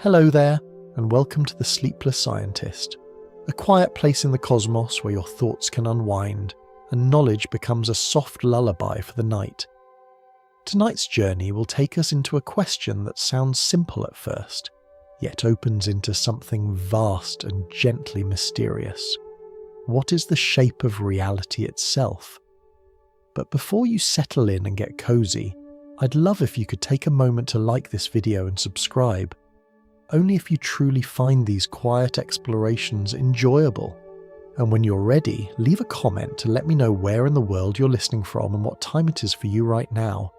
Hello there, and welcome to the Sleepless Scientist, a quiet place in the cosmos where your thoughts can unwind and knowledge becomes a soft lullaby for the night. Tonight's journey will take us into a question that sounds simple at first, yet opens into something vast and gently mysterious. What is the shape of reality itself? But before you settle in and get cozy, I'd love if you could take a moment to like this video and subscribe. Only if you truly find these quiet explorations enjoyable. And when you're ready, leave a comment to let me know where in the world you're listening from and what time it is for you right now.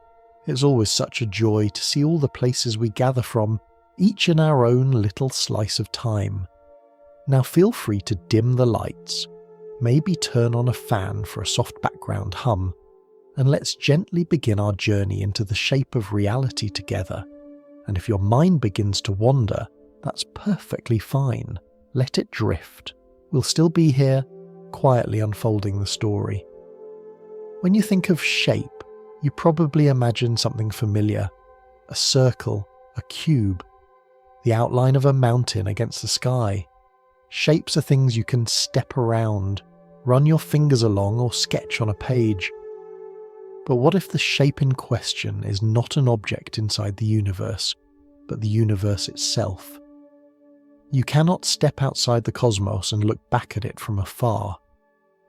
It's always such a joy to see all the places we gather from, each in our own little slice of time. Now feel free to dim the lights, maybe turn on a fan for a soft background hum, and let's gently begin our journey into the shape of reality together. And if your mind begins to wander, that's perfectly fine. Let it drift. We'll still be here, quietly unfolding the story. When you think of shape, you probably imagine something familiar. A circle, a cube, the outline of a mountain against the sky. Shapes are things you can step around, run your fingers along, or sketch on a page. But what if the shape in question is not an object inside the universe, but the universe itself? You cannot step outside the cosmos and look back at it from afar.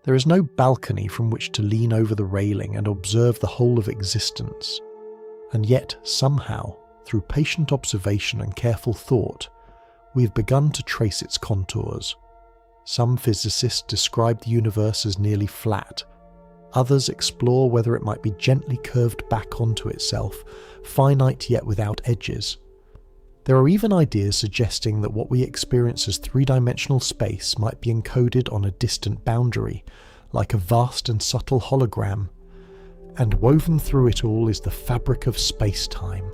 There is no balcony from which to lean over the railing and observe the whole of existence. And yet, somehow, through patient observation and careful thought, we've begun to trace its contours. Some physicists describe the universe as nearly flat. Others explore whether it might be gently curved back onto itself, finite yet without edges. There are even ideas suggesting that what we experience as three-dimensional space might be encoded on a distant boundary, like a vast and subtle hologram. And woven through it all is the fabric of space-time,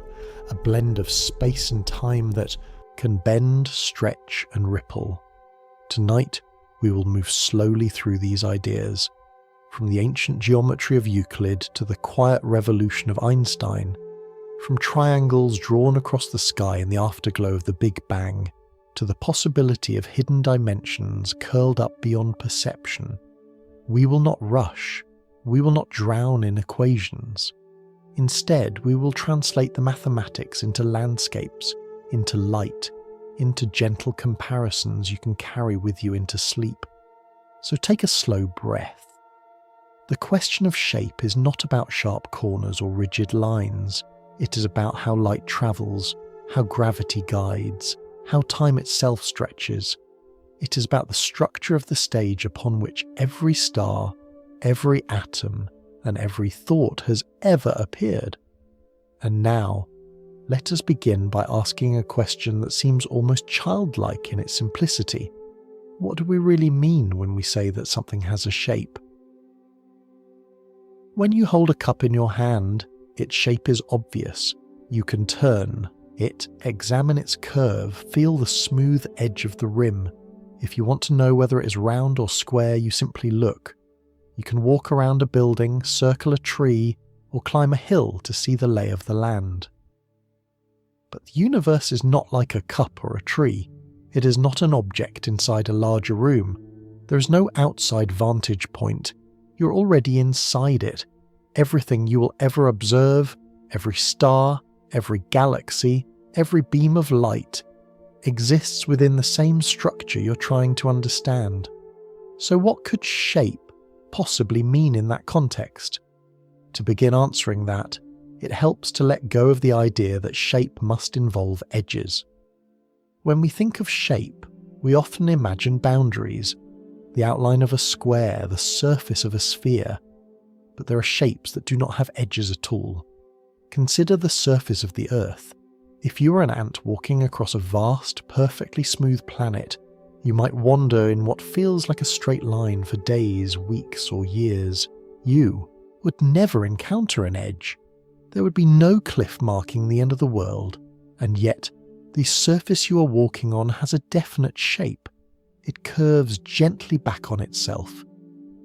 a blend of space and time that can bend, stretch, and ripple. Tonight, we will move slowly through these ideas, from the ancient geometry of Euclid to the quiet revolution of Einstein, from triangles drawn across the sky in the afterglow of the Big Bang, to the possibility of hidden dimensions curled up beyond perception. We will not rush. We will not drown in equations. Instead, we will translate the mathematics into landscapes, into light, into gentle comparisons you can carry with you into sleep. So take a slow breath. The question of shape is not about sharp corners or rigid lines. It is about how light travels, how gravity guides, how time itself stretches. It is about the structure of the stage upon which every star, every atom, and every thought has ever appeared. And now, let us begin by asking a question that seems almost childlike in its simplicity. What do we really mean when we say that something has a shape? When you hold a cup in your hand, its shape is obvious. You can turn it, examine its curve, feel the smooth edge of the rim. If you want to know whether it is round or square, you simply look. You can walk around a building, circle a tree, or climb a hill to see the lay of the land. But the universe is not like a cup or a tree. It is not an object inside a larger room. There is no outside vantage point. You're already inside it. Everything you will ever observe, every star, every galaxy, every beam of light, exists within the same structure you're trying to understand. So what could shape possibly mean in that context? To begin answering that, it helps to let go of the idea that shape must involve edges. When we think of shape, we often imagine boundaries, the outline of a square, the surface of a sphere. But there are shapes that do not have edges at all. Consider the surface of the Earth. If you were an ant walking across a vast, perfectly smooth planet, you might wander in what feels like a straight line for days, weeks, or years. You would never encounter an edge. There would be no cliff marking the end of the world, and yet the surface you are walking on has a definite shape. It curves gently back on itself.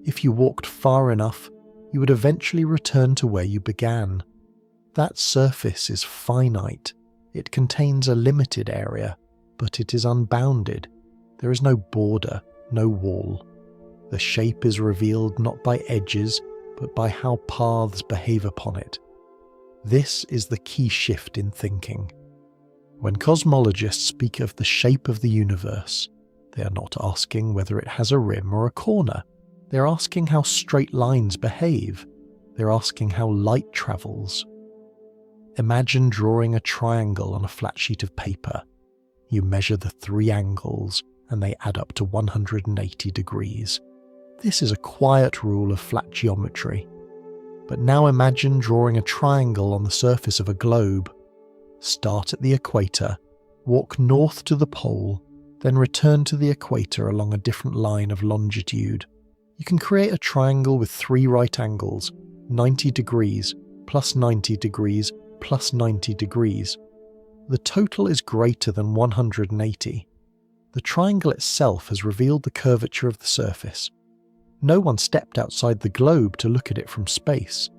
If you walked far enough, you would eventually return to where you began. That surface is finite. It contains a limited area, but it is unbounded. There is no border, no wall. The shape is revealed not by edges, but by how paths behave upon it. This is the key shift in thinking. When cosmologists speak of the shape of the universe, they are not asking whether it has a rim or a corner. They are asking how straight lines behave. They are asking how light travels. Imagine drawing a triangle on a flat sheet of paper. You measure the 3 angles, and they add up to 180 degrees. This is a quiet rule of flat geometry. But now imagine drawing a triangle on the surface of a globe. Start at the equator, walk north to the pole, then return to the equator along a different line of longitude. You can create a triangle with 3 right angles, 90 degrees, plus 90 degrees, plus 90 degrees. The total is greater than 180. The triangle itself has revealed the curvature of the surface. No one stepped outside the globe to look at it from space.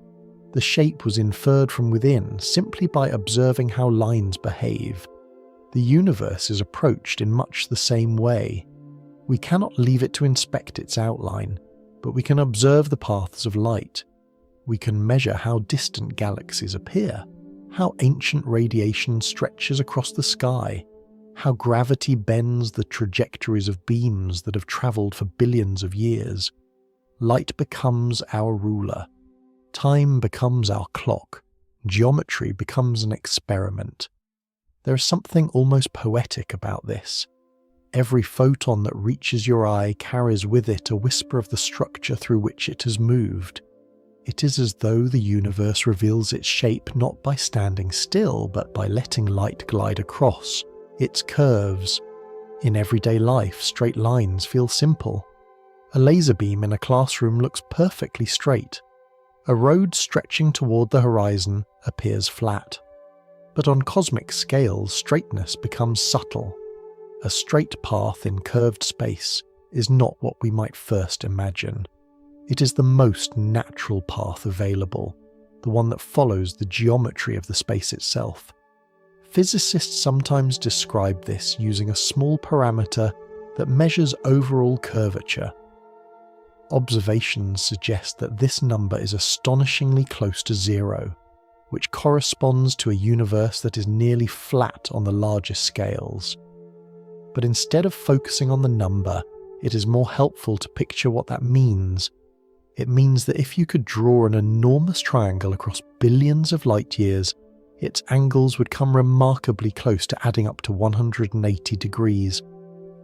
The shape was inferred from within simply by observing how lines behave. The universe is approached in much the same way. We cannot leave it to inspect its outline, but we can observe the paths of light. We can measure how distant galaxies appear, how ancient radiation stretches across the sky, how gravity bends the trajectories of beams that have travelled for billions of years. Light becomes our ruler. Time becomes our clock. Geometry becomes an experiment. There is something almost poetic about this. Every photon that reaches your eye carries with it a whisper of the structure through which it has moved. It is as though the universe reveals its shape not by standing still, but by letting light glide across its curves. In everyday life, straight lines feel simple. A laser beam in a classroom looks perfectly straight. A road stretching toward the horizon appears flat. But on cosmic scales, straightness becomes subtle. A straight path in curved space is not what we might first imagine. It is the most natural path available, the one that follows the geometry of the space itself. Physicists sometimes describe this using a small parameter that measures overall curvature. Observations suggest that this number is astonishingly close to 0, which corresponds to a universe that is nearly flat on the largest scales. But instead of focusing on the number, it is more helpful to picture what that means. It means that if you could draw an enormous triangle across billions of light years, its angles would come remarkably close to adding up to 180 degrees,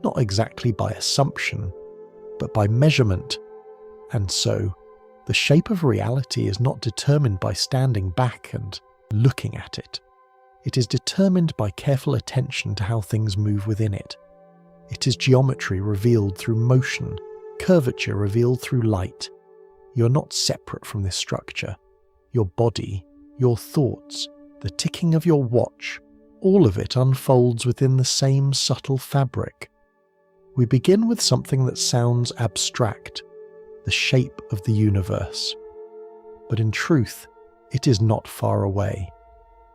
not exactly by assumption, but by measurement. And so, the shape of reality is not determined by standing back and looking at it. It is determined by careful attention to how things move within it. It is geometry revealed through motion, curvature revealed through light. You're not separate from this structure. Your body, your thoughts, the ticking of your watch, all of it unfolds within the same subtle fabric. We begin with something that sounds abstract, the shape of the universe. But in truth, it is not far away.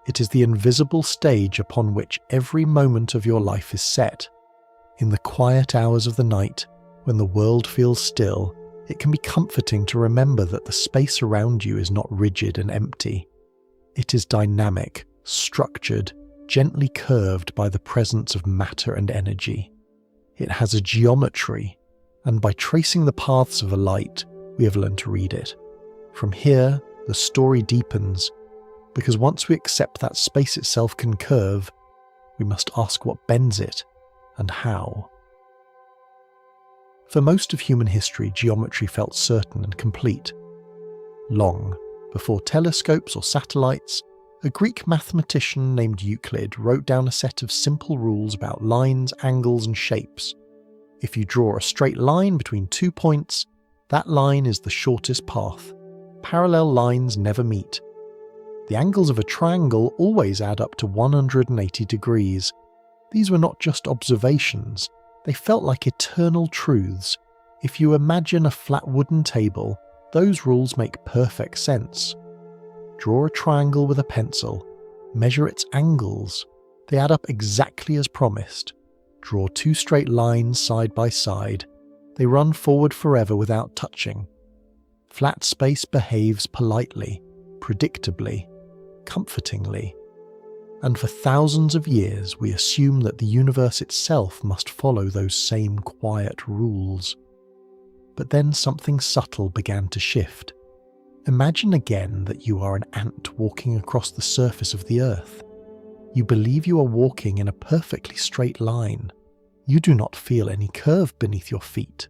It is the invisible stage upon which every moment of your life is set. In the quiet hours of the night, when the world feels still, it can be comforting to remember that the space around you is not rigid and empty. It is dynamic, structured, gently curved by the presence of matter and energy. It has a geometry, and by tracing the paths of a light, we have learned to read it. From here, the story deepens, because once we accept that space itself can curve, we must ask what bends it, and how. For most of human history, geometry felt certain and complete. Long before telescopes or satellites, a Greek mathematician named Euclid wrote down a set of simple rules about lines, angles, and shapes. If you draw a straight line between 2 points, that line is the shortest path. Parallel lines never meet. The angles of a triangle always add up to 180 degrees. These were not just observations, they felt like eternal truths. If you imagine a flat wooden table, those rules make perfect sense. Draw a triangle with a pencil, measure its angles. They add up exactly as promised. Draw two straight lines side by side. They run forward forever without touching. Flat space behaves politely, predictably, comfortingly. And for thousands of years we assume that the universe itself must follow those same quiet rules. But then something subtle began to shift. Imagine again that you are an ant walking across the surface of the Earth. You believe you are walking in a perfectly straight line. You do not feel any curve beneath your feet.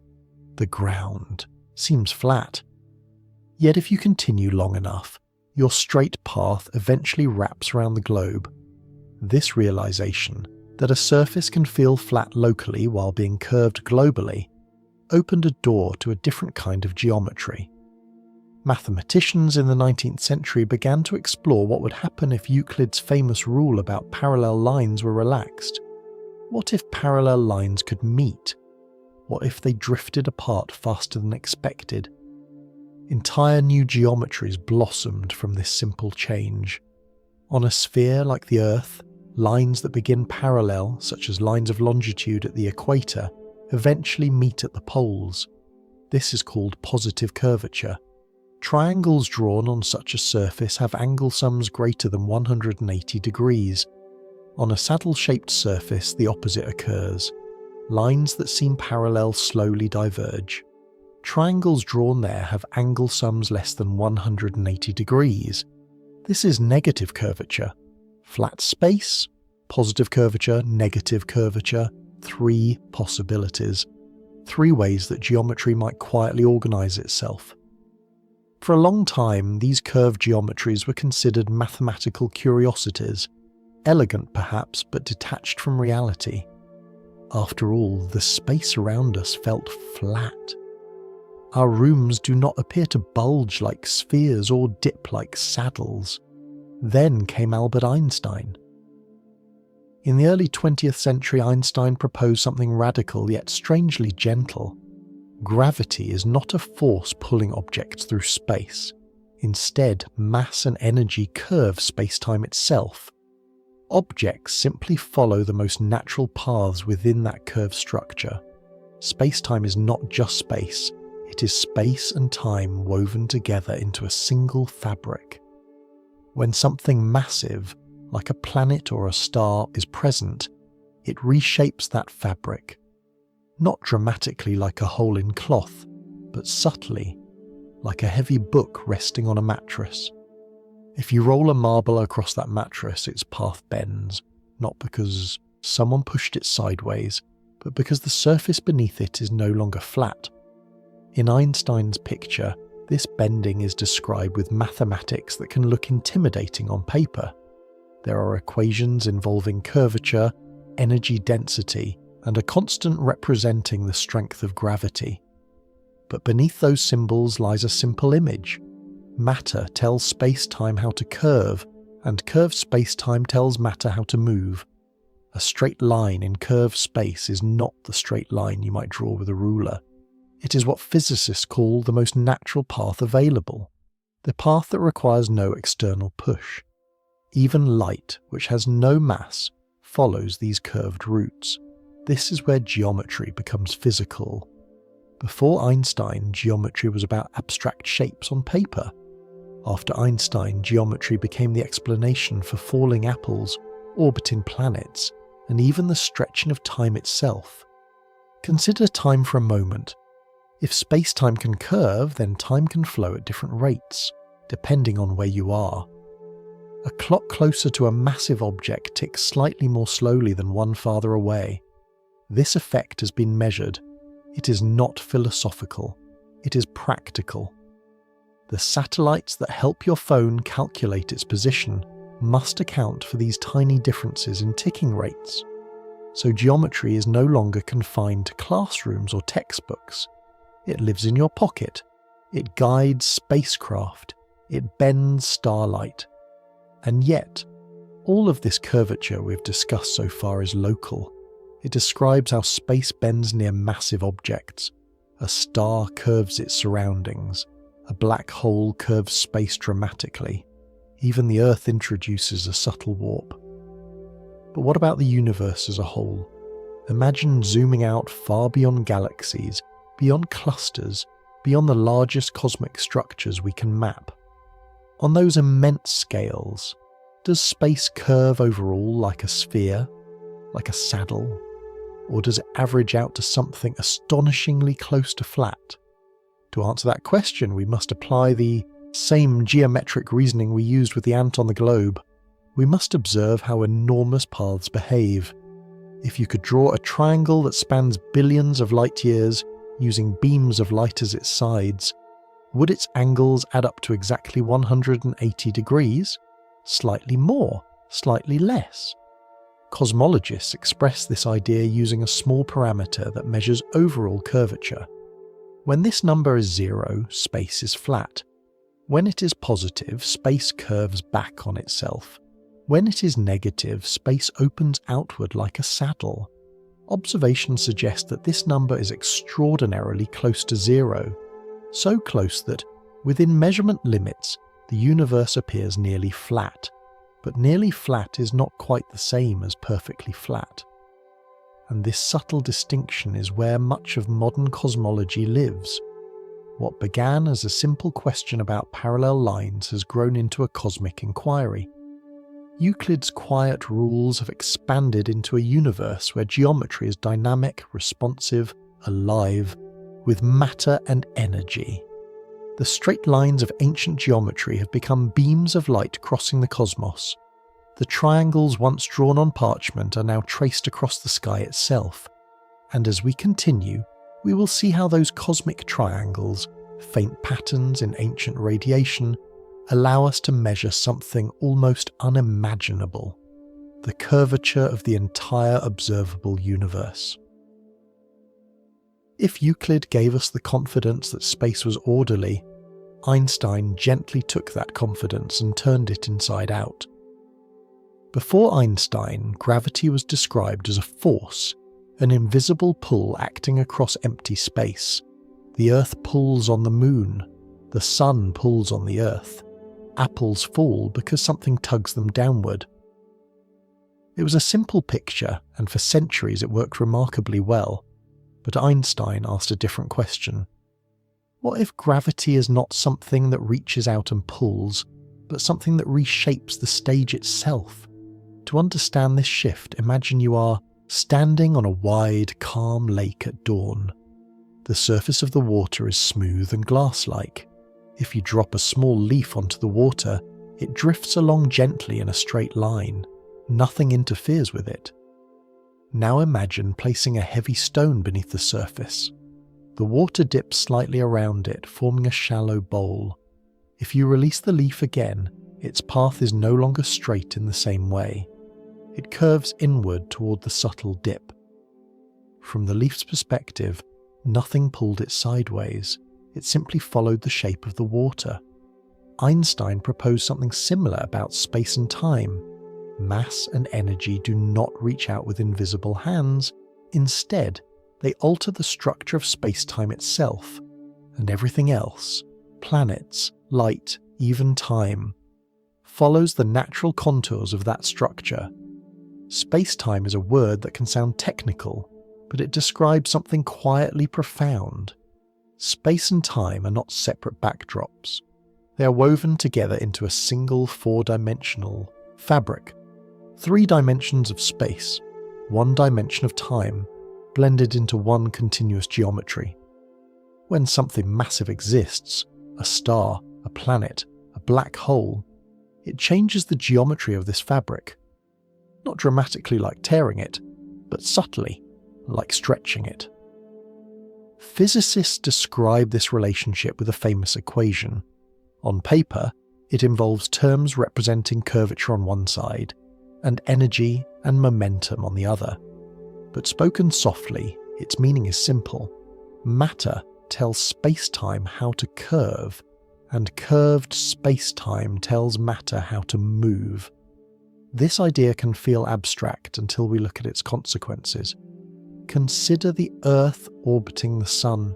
The ground seems flat. Yet if you continue long enough, your straight path eventually wraps around the globe. This realization that a surface can feel flat locally while being curved globally opened a door to a different kind of geometry. Mathematicians in the 19th century began to explore what would happen if Euclid's famous rule about parallel lines were relaxed. What if parallel lines could meet? What if they drifted apart faster than expected? Entire new geometries blossomed from this simple change. On a sphere like the Earth, lines that begin parallel, such as lines of longitude at the equator, eventually meet at the poles. This is called positive curvature. Triangles drawn on such a surface have angle sums greater than 180 degrees. On a saddle-shaped surface, the opposite occurs. Lines that seem parallel slowly diverge. Triangles drawn there have angle sums less than 180 degrees. This is negative curvature. Flat space, positive curvature, negative curvature, three possibilities. Three ways that geometry might quietly organize itself. For a long time, these curved geometries were considered mathematical curiosities, elegant perhaps, but detached from reality. After all, the space around us felt flat. Our rooms do not appear to bulge like spheres or dip like saddles. Then came Albert Einstein. In the early 20th century, Einstein proposed something radical yet strangely gentle. Gravity is not a force pulling objects through space. Instead, mass and energy curve space-time itself. Objects simply follow the most natural paths within that curved structure. Space-time is not just space, it is space and time woven together into a single fabric. When something massive, like a planet or a star, is present, it reshapes that fabric. Not dramatically like a hole in cloth, but subtly, like a heavy book resting on a mattress. If you roll a marble across that mattress, its path bends, not because someone pushed it sideways, but because the surface beneath it is no longer flat. In Einstein's picture, this bending is described with mathematics that can look intimidating on paper. There are equations involving curvature, energy density, and a constant representing the strength of gravity. But beneath those symbols lies a simple image. Matter tells space-time how to curve, and curved space-time tells matter how to move. A straight line in curved space is not the straight line you might draw with a ruler. It is what physicists call the most natural path available, the path that requires no external push. Even light, which has no mass, follows these curved routes. This is where geometry becomes physical. Before Einstein, geometry was about abstract shapes on paper. After Einstein, geometry became the explanation for falling apples, orbiting planets, and even the stretching of time itself. Consider time for a moment. If space-time can curve, then time can flow at different rates, depending on where you are. A clock closer to a massive object ticks slightly more slowly than one farther away. This effect has been measured. It is not philosophical. It is practical. The satellites that help your phone calculate its position must account for these tiny differences in ticking rates. So geometry is no longer confined to classrooms or textbooks. It lives in your pocket. It guides spacecraft. It bends starlight. And yet, all of this curvature we've discussed so far is local. It describes how space bends near massive objects. A star curves its surroundings. A black hole curves space dramatically. Even the Earth introduces a subtle warp. But what about the universe as a whole? Imagine zooming out far beyond galaxies, beyond clusters, beyond the largest cosmic structures we can map. On those immense scales, does space curve overall like a sphere, like a saddle, or does it average out to something astonishingly close to flat? To answer that question, we must apply the same geometric reasoning we used with the ant on the globe. We must observe how enormous paths behave. If you could draw a triangle that spans billions of light years using beams of light as its sides, would its angles add up to exactly 180 degrees? Slightly more, slightly less? Cosmologists express this idea using a small parameter that measures overall curvature. When this number is 0, space is flat. When it is positive, space curves back on itself. When it is negative, space opens outward like a saddle. Observations suggest that this number is extraordinarily close to 0, so close that, within measurement limits, the universe appears nearly flat. But nearly flat is not quite the same as perfectly flat. And this subtle distinction is where much of modern cosmology lives. What began as a simple question about parallel lines has grown into a cosmic inquiry. Euclid's quiet rules have expanded into a universe where geometry is dynamic, responsive, alive, with matter and energy. The straight lines of ancient geometry have become beams of light crossing the cosmos. The triangles once drawn on parchment are now traced across the sky itself. And as we continue, we will see how those cosmic triangles, faint patterns in ancient radiation, allow us to measure something almost unimaginable: the curvature of the entire observable universe. If Euclid gave us the confidence that space was orderly, Einstein gently took that confidence and turned it inside out. Before Einstein, gravity was described as a force, an invisible pull acting across empty space. The Earth pulls on the Moon, the Sun pulls on the Earth. Apples fall because something tugs them downward. It was a simple picture, and for centuries it worked remarkably well. But Einstein asked a different question. What if gravity is not something that reaches out and pulls, but something that reshapes the stage itself? To understand this shift, imagine you are standing on a wide, calm lake at dawn. The surface of the water is smooth and glass-like. If you drop a small leaf onto the water, it drifts along gently in a straight line. Nothing interferes with it. Now imagine placing a heavy stone beneath the surface. The water dips slightly around it, forming a shallow bowl. If you release the leaf again, its path is no longer straight in the same way. It curves inward toward the subtle dip. From the leaf's perspective, nothing pulled it sideways. It simply followed the shape of the water. Einstein proposed something similar about space and time. Mass and energy do not reach out with invisible hands. Instead, they alter the structure of space-time itself, and everything else, planets, light, even time, follows the natural contours of that structure. Space-time is a word that can sound technical, but it describes something quietly profound. Space and time are not separate backdrops. They are woven together into a single four-dimensional fabric. 3 dimensions of space, 1 dimension of time, blended into one continuous geometry. When something massive exists, a star, a planet, a black hole, it changes the geometry of this fabric. Not dramatically like tearing it, but subtly, like stretching it. Physicists describe this relationship with a famous equation. On paper, it involves terms representing curvature on one side, and energy and momentum on the other. But spoken softly, its meaning is simple. Matter tells space-time how to curve, and curved space-time tells matter how to move. This idea can feel abstract until we look at its consequences. Consider the Earth orbiting the Sun.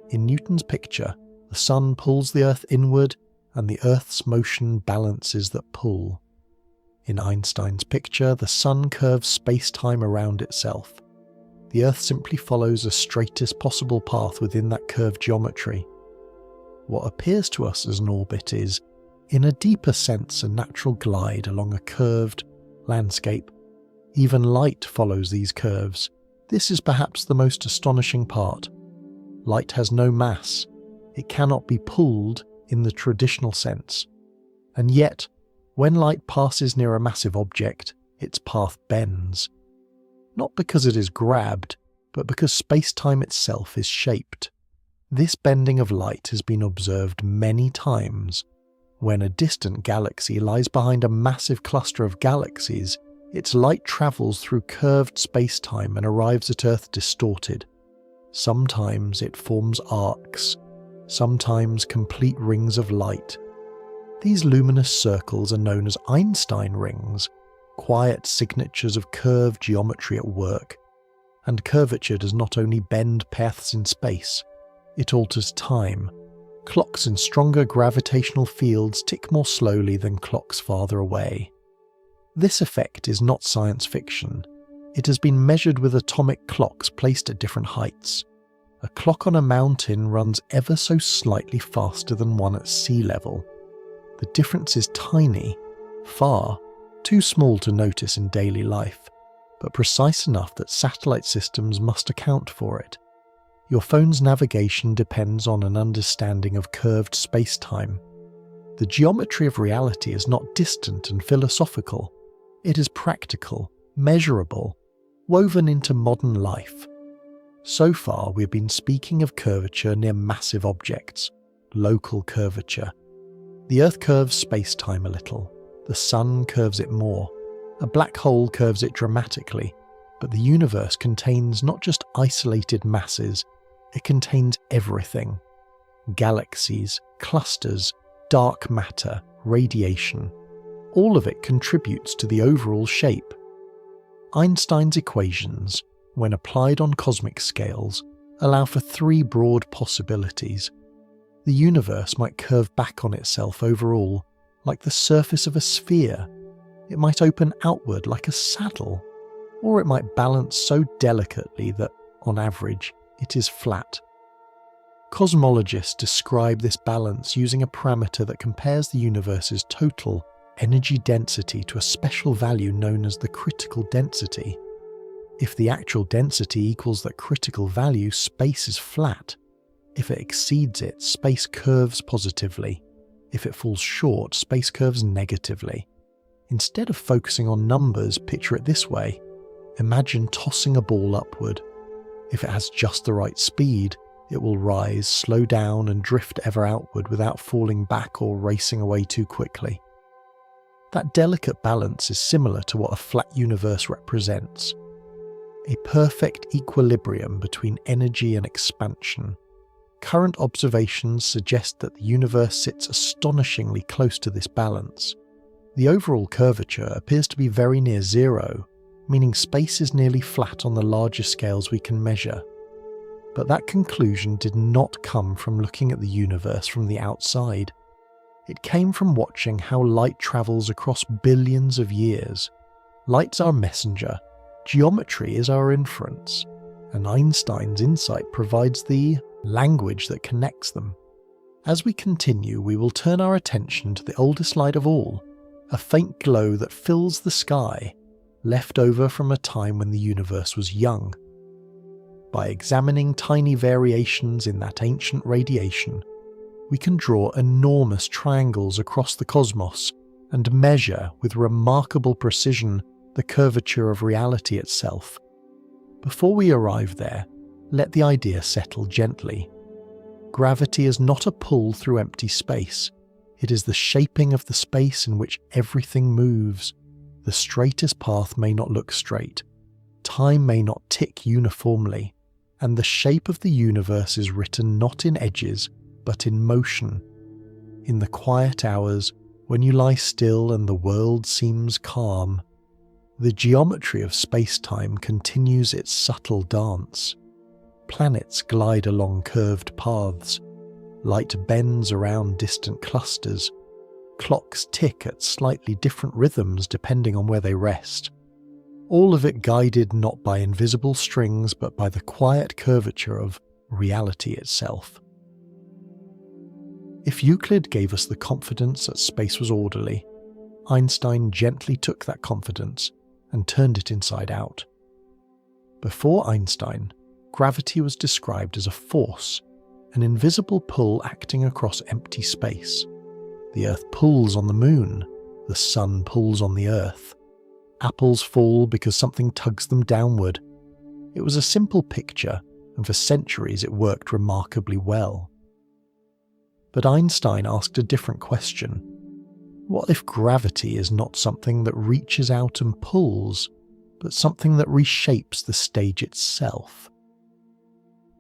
In Newton's picture, the Sun pulls the Earth inward, and the Earth's motion balances that pull. In Einstein's picture, the Sun curves space-time around itself. The Earth simply follows a straightest possible path within that curved geometry. What appears to us as an orbit is, in a deeper sense, a natural glide along a curved landscape. Even light follows these curves. This is perhaps the most astonishing part. Light has no mass. It cannot be pulled in the traditional sense. And yet, when light passes near a massive object, its path bends. Not because it is grabbed, but because space-time itself is shaped. This bending of light has been observed many times. When a distant galaxy lies behind a massive cluster of galaxies, its light travels through curved space-time and arrives at Earth distorted. Sometimes it forms arcs, sometimes complete rings of light. These luminous circles are known as Einstein rings, quiet signatures of curved geometry at work. And curvature does not only bend paths in space, it alters time. Clocks in stronger gravitational fields tick more slowly than clocks farther away. This effect is not science fiction. It has been measured with atomic clocks placed at different heights. A clock on a mountain runs ever so slightly faster than one at sea level. The difference is tiny, far too small to notice in daily life, but precise enough that satellite systems must account for it. Your phone's navigation depends on an understanding of curved space-time. The geometry of reality is not distant and philosophical. It is practical, measurable, woven into modern life. So far, we've been speaking of curvature near massive objects, local curvature. The Earth curves space-time a little. The Sun curves it more. A black hole curves it dramatically. But the universe contains not just isolated masses, it contains everything. Galaxies, clusters, dark matter, radiation. All of it contributes to the overall shape. Einstein's equations, when applied on cosmic scales, allow for three broad possibilities. The universe might curve back on itself overall, like the surface of a sphere. It might open outward like a saddle, or it might balance so delicately that, on average, it is flat. Cosmologists describe this balance using a parameter that compares the universe's total energy density to a special value known as the critical density. If the actual density equals that critical value, space is flat. If it exceeds it, space curves positively. If it falls short, space curves negatively. Instead of focusing on numbers, picture it this way. Imagine tossing a ball upward. If it has just the right speed, it will rise, slow down and drift ever outward without falling back or racing away too quickly. That delicate balance is similar to what a flat universe represents. A perfect equilibrium between energy and expansion. Current observations suggest that the universe sits astonishingly close to this balance. The overall curvature appears to be very near zero, meaning space is nearly flat on the larger scales we can measure. But that conclusion did not come from looking at the universe from the outside. It came from watching how light travels across billions of years. Light's our messenger, geometry is our inference, and Einstein's insight provides the language that connects them. As we continue, we will turn our attention to the oldest light of all, a faint glow that fills the sky, left over from a time when the universe was young. By examining tiny variations in that ancient radiation, we can draw enormous triangles across the cosmos and measure with remarkable precision the curvature of reality itself. Before we arrive there, let the idea settle gently. Gravity is not a pull through empty space. It is the shaping of the space in which everything moves. The straightest path may not look straight. Time may not tick uniformly. And the shape of the universe is written not in edges, but in motion. In the quiet hours, when you lie still and the world seems calm, the geometry of space-time continues its subtle dance. Planets glide along curved paths. Light bends around distant clusters. Clocks tick at slightly different rhythms depending on where they rest. all of it guided not by invisible strings but by the quiet curvature of reality itself. If Euclid gave us the confidence that space was orderly, Einstein gently took that confidence and turned it inside out. Before Einstein, gravity was described as a force, an invisible pull acting across empty space. The Earth pulls on the moon, the sun pulls on the Earth. Apples fall because something tugs them downward. It was a simple picture, and for centuries it worked remarkably well. But Einstein asked a different question. What if gravity is not something that reaches out and pulls, but something that reshapes the stage itself?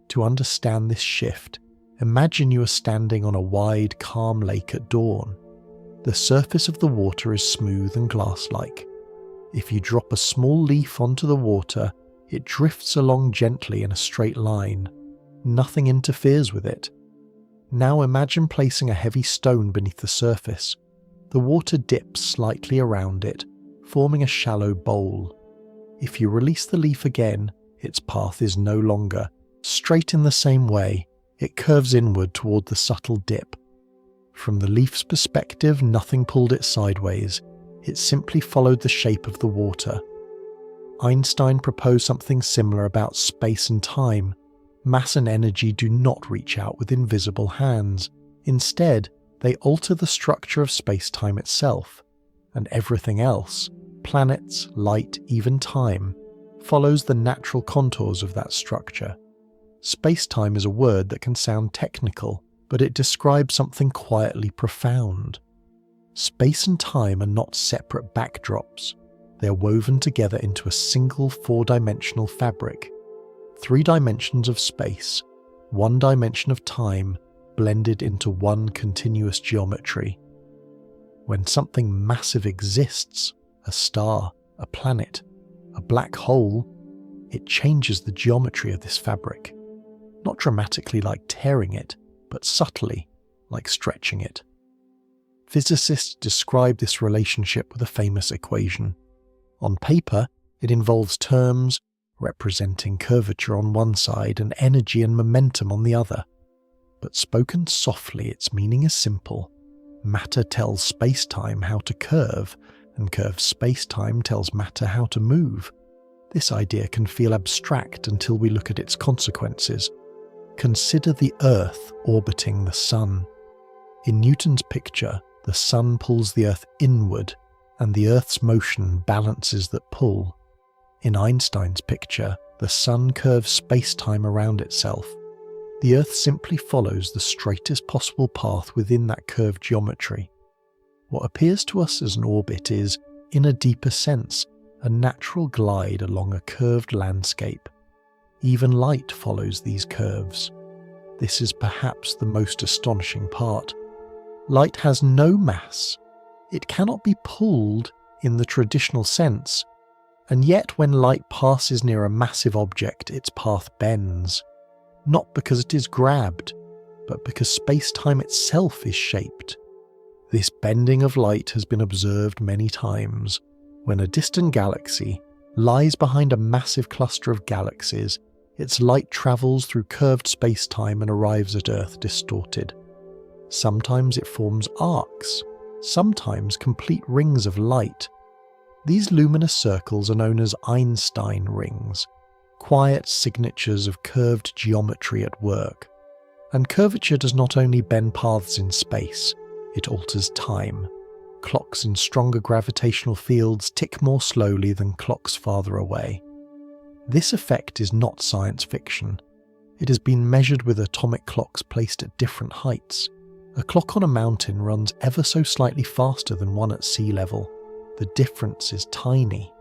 To understand this shift, imagine you are standing on a wide, calm lake at dawn. The surface of the water is smooth and glass-like. If you drop a small leaf onto the water, it drifts along gently in a straight line. Nothing interferes with it. Now imagine placing a heavy stone beneath the surface. The water dips slightly around it, forming a shallow bowl. If you release the leaf again, its path is no longer straight in the same way. It curves inward toward the subtle dip. From the leaf's perspective, nothing pulled it sideways. It simply followed the shape of the water. Einstein proposed something similar about space and time. Mass and energy do not reach out with invisible hands. Instead, they alter the structure of space-time itself, and everything else, planets, light, even time, follows the natural contours of that structure. Space-time is a word that can sound technical, but it describes something quietly profound. Space and time are not separate backdrops. They are woven together into a single four-dimensional fabric. 3 dimensions of space, 1 dimension of time, blended into one continuous geometry. When something massive exists, a star, a planet, a black hole, it changes the geometry of this fabric. Not dramatically like tearing it, but subtly like stretching it. Physicists describe this relationship with a famous equation. On paper, it involves terms representing curvature on one side and energy and momentum on the other. But spoken softly, its meaning is simple. Matter tells space-time how to curve, and curved space-time tells matter how to move. This idea can feel abstract until we look at its consequences. Consider the Earth orbiting the Sun. In Newton's picture, the Sun pulls the Earth inward, and the Earth's motion balances that pull. In Einstein's picture, the Sun curves space-time around itself. The Earth simply follows the straightest possible path within that curved geometry. What appears to us as an orbit is, in a deeper sense, a natural glide along a curved landscape. Even light follows these curves. This is perhaps the most astonishing part. Light has no mass. It cannot be pulled in the traditional sense, and yet when light passes near a massive object, its path bends. Not because it is grabbed, but because space-time itself is shaped. This bending of light has been observed many times. When a distant galaxy lies behind a massive cluster of galaxies, its light travels through curved space-time and arrives at Earth distorted. Sometimes it forms arcs, sometimes complete rings of light. These luminous circles are known as Einstein rings, quiet signatures of curved geometry at work. And curvature does not only bend paths in space, it alters time. Clocks in stronger gravitational fields tick more slowly than clocks farther away. This effect is not science fiction. It has been measured with atomic clocks placed at different heights. A clock on a mountain runs ever so slightly faster than one at sea level. The difference is tiny,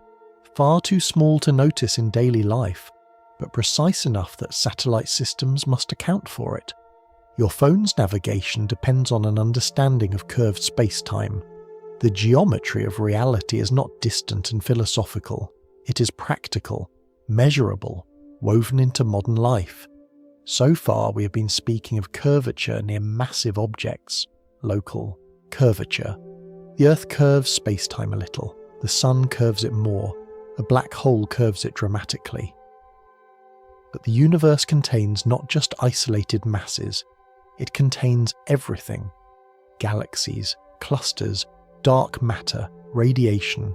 far too small to notice in daily life, but precise enough that satellite systems must account for it. Your phone's navigation depends on an understanding of curved space-time. The geometry of reality is not distant and philosophical. It is practical, measurable, woven into modern life. So far, we have been speaking of curvature near massive objects, local curvature. The Earth curves space-time a little, the Sun curves it more, A black hole curves it dramatically. But the universe contains not just isolated masses, it contains everything. Galaxies, clusters, dark matter, radiation,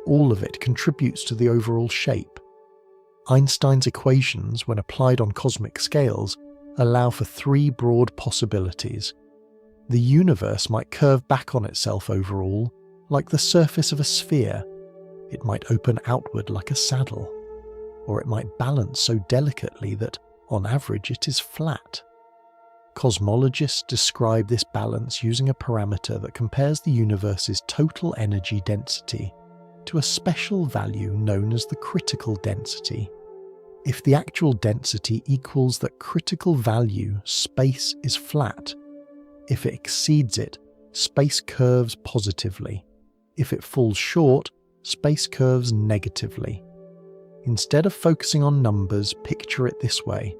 all of it contributes to the overall shape. Einstein's equations, when applied on cosmic scales, allow for three broad possibilities. The universe might curve back on itself overall, like the surface of a sphere. It might open outward like a saddle. Or it might balance so delicately that, on average, it is flat. Cosmologists describe this balance using a parameter that compares the universe's total energy density to a special value known as the critical density. If the actual density equals that critical value, space is flat. If it exceeds it, space curves positively. If it falls short, space curves negatively. Instead of focusing on numbers, picture it this way.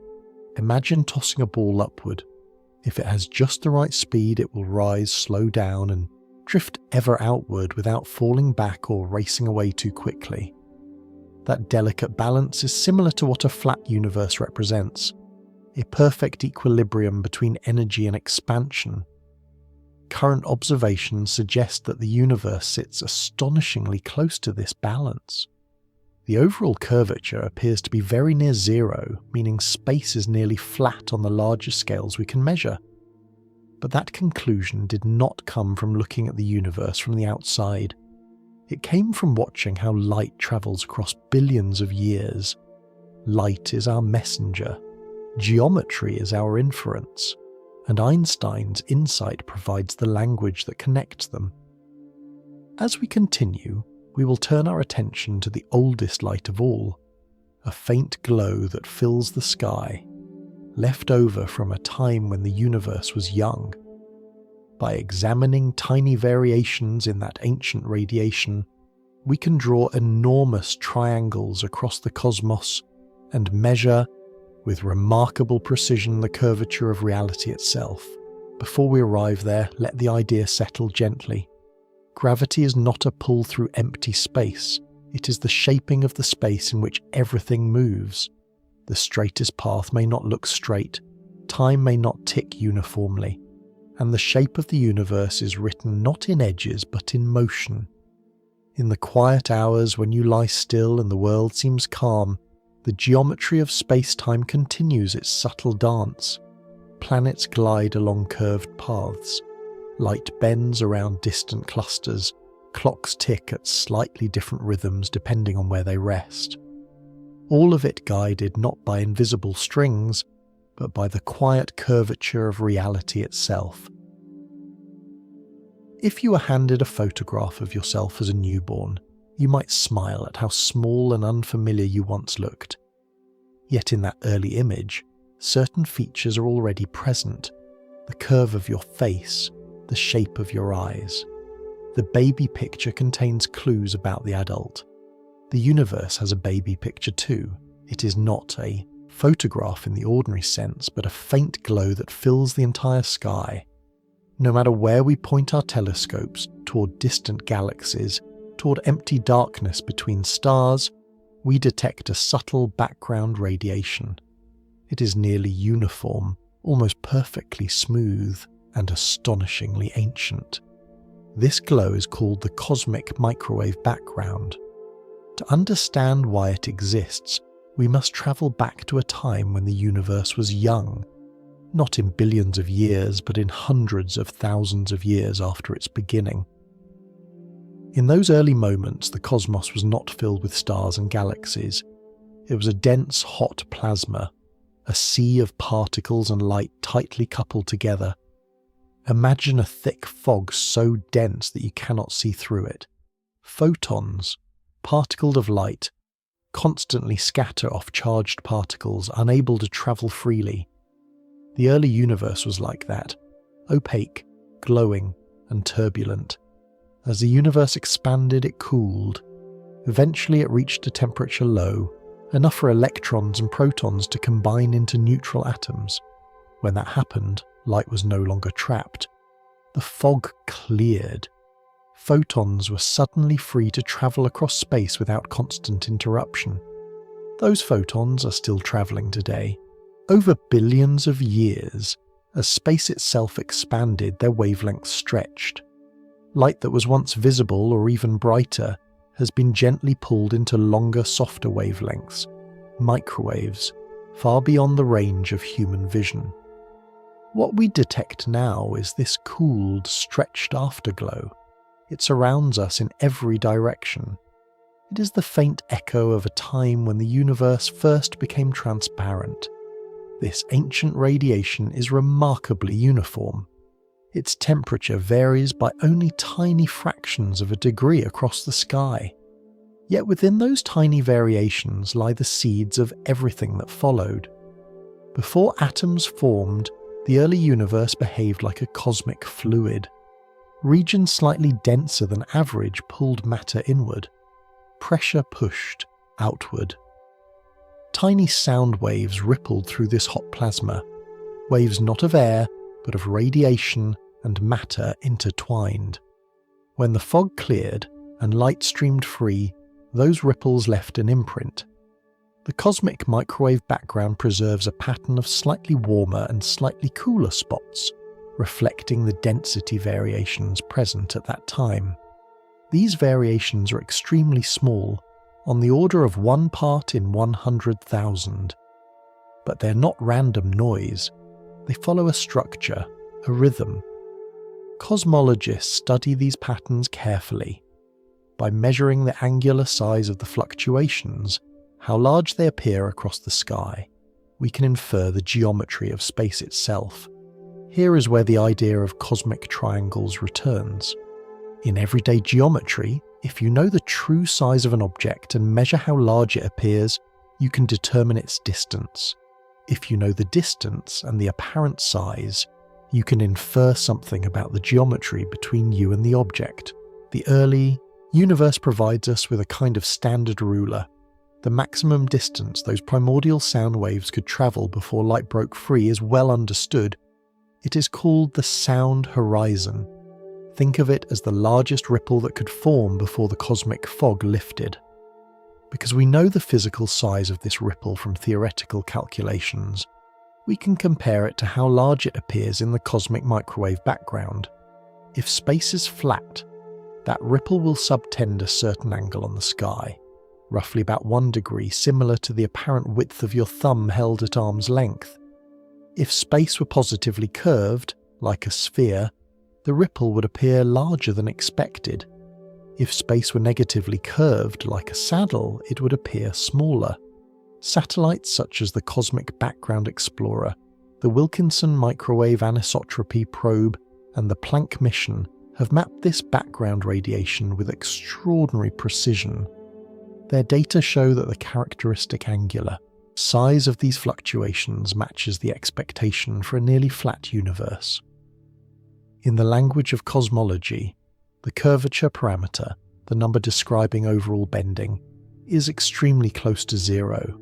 Imagine tossing a ball upward. If it has just the right speed, it will rise, slow down, and drift ever outward without falling back or racing away too quickly. That delicate balance is similar to what a flat universe represents, a perfect equilibrium between energy and expansion. Current observations suggest that the universe sits astonishingly close to this balance. The overall curvature appears to be very near zero, meaning space is nearly flat on the larger scales we can measure. But that conclusion did not come from looking at the universe from the outside. It came from watching how light travels across billions of years. Light is our messenger, geometry is our inference, and Einstein's insight provides the language that connects them. As we continue, we will turn our attention to the oldest light of all, a faint glow that fills the sky, left over from a time when the universe was young. By examining tiny variations in that ancient radiation, we can draw enormous triangles across the cosmos and measure, with remarkable precision, the curvature of reality itself. Before we arrive there, let the idea settle gently. Gravity is not a pull through empty space, it is the shaping of the space in which everything moves. The straightest path may not look straight, time may not tick uniformly, and the shape of the universe is written not in edges but in motion. In the quiet hours when you lie still and the world seems calm, the geometry of space-time continues its subtle dance. Planets glide along curved paths. Light bends around distant clusters, clocks tick at slightly different rhythms depending on where they rest. All of it guided not by invisible strings, but by the quiet curvature of reality itself. If you were handed a photograph of yourself as a newborn, you might smile at how small and unfamiliar you once looked. Yet in that early image, certain features are already present: the curve of your face, the shape of your eyes. The baby picture contains clues about the adult. The universe has a baby picture too. It is not a photograph in the ordinary sense, but a faint glow that fills the entire sky. No matter where we point our telescopes, toward distant galaxies, toward empty darkness between stars, we detect a subtle background radiation. It is nearly uniform, almost perfectly smooth, and astonishingly ancient. This glow is called the cosmic microwave background. To understand why it exists, we must travel back to a time when the universe was young, not in billions of years, but in hundreds of thousands of years after its beginning. In those early moments, the cosmos was not filled with stars and galaxies. It was a dense, hot plasma, a sea of particles and light tightly coupled together. Imagine a thick fog so dense that you cannot see through it. Photons, particles of light, constantly scatter off charged particles, unable to travel freely. The early universe was like that, opaque, glowing, and turbulent. As the universe expanded, it cooled. Eventually it reached a temperature low, enough for electrons and protons to combine into neutral atoms. When that happened, light was no longer trapped. The fog cleared. photons were suddenly free to travel across space without constant interruption. Those photons are still travelling today. Over billions of years, as space itself expanded, their wavelengths stretched. Light that was once visible or even brighter has been gently pulled into longer, softer wavelengths, microwaves, far beyond the range of human vision. What we detect now is this cooled, stretched afterglow. It surrounds us in every direction. It is the faint echo of a time when the universe first became transparent. This ancient radiation is remarkably uniform. Its temperature varies by only tiny fractions of a degree across the sky. Yet within those tiny variations lie the seeds of everything that followed. Before atoms formed, the early universe behaved like a cosmic fluid. Regions slightly denser than average pulled matter inward. Pressure pushed outward. Tiny sound waves rippled through this hot plasma, waves not of air, but of radiation and matter intertwined. When the fog cleared and light streamed free, those ripples left an imprint. The cosmic microwave background preserves a pattern of slightly warmer and slightly cooler spots, reflecting the density variations present at that time. These variations are extremely small, on the order of 1 part in 100,000. But they're not random noise. They follow a structure, a rhythm. Cosmologists study these patterns carefully. By measuring the angular size of the fluctuations, how large they appear across the sky, we can infer the geometry of space itself. Here is where the idea of cosmic triangles returns. In everyday geometry, if you know the true size of an object and measure how large it appears, you can determine its distance. If you know the distance and the apparent size, you can infer something about the geometry between you and the object. The early universe provides us with a kind of standard ruler. The maximum distance those primordial sound waves could travel before light broke free is well understood. It is called the sound horizon. Think of it as the largest ripple that could form before the cosmic fog lifted. Because we know the physical size of this ripple from theoretical calculations, we can compare it to how large it appears in the cosmic microwave background. If space is flat, that ripple will subtend a certain angle on the sky, roughly about 1 degree, similar to the apparent width of your thumb held at arm's length. If space were positively curved, like a sphere, the ripple would appear larger than expected. If space were negatively curved, like a saddle, it would appear smaller. Satellites such as the Cosmic Background Explorer, the Wilkinson Microwave Anisotropy Probe, and the Planck mission have mapped this background radiation with extraordinary precision. Their data show that the characteristic angular size of these fluctuations matches the expectation for a nearly flat universe. In the language of cosmology, the curvature parameter, the number describing overall bending, is extremely close to 0,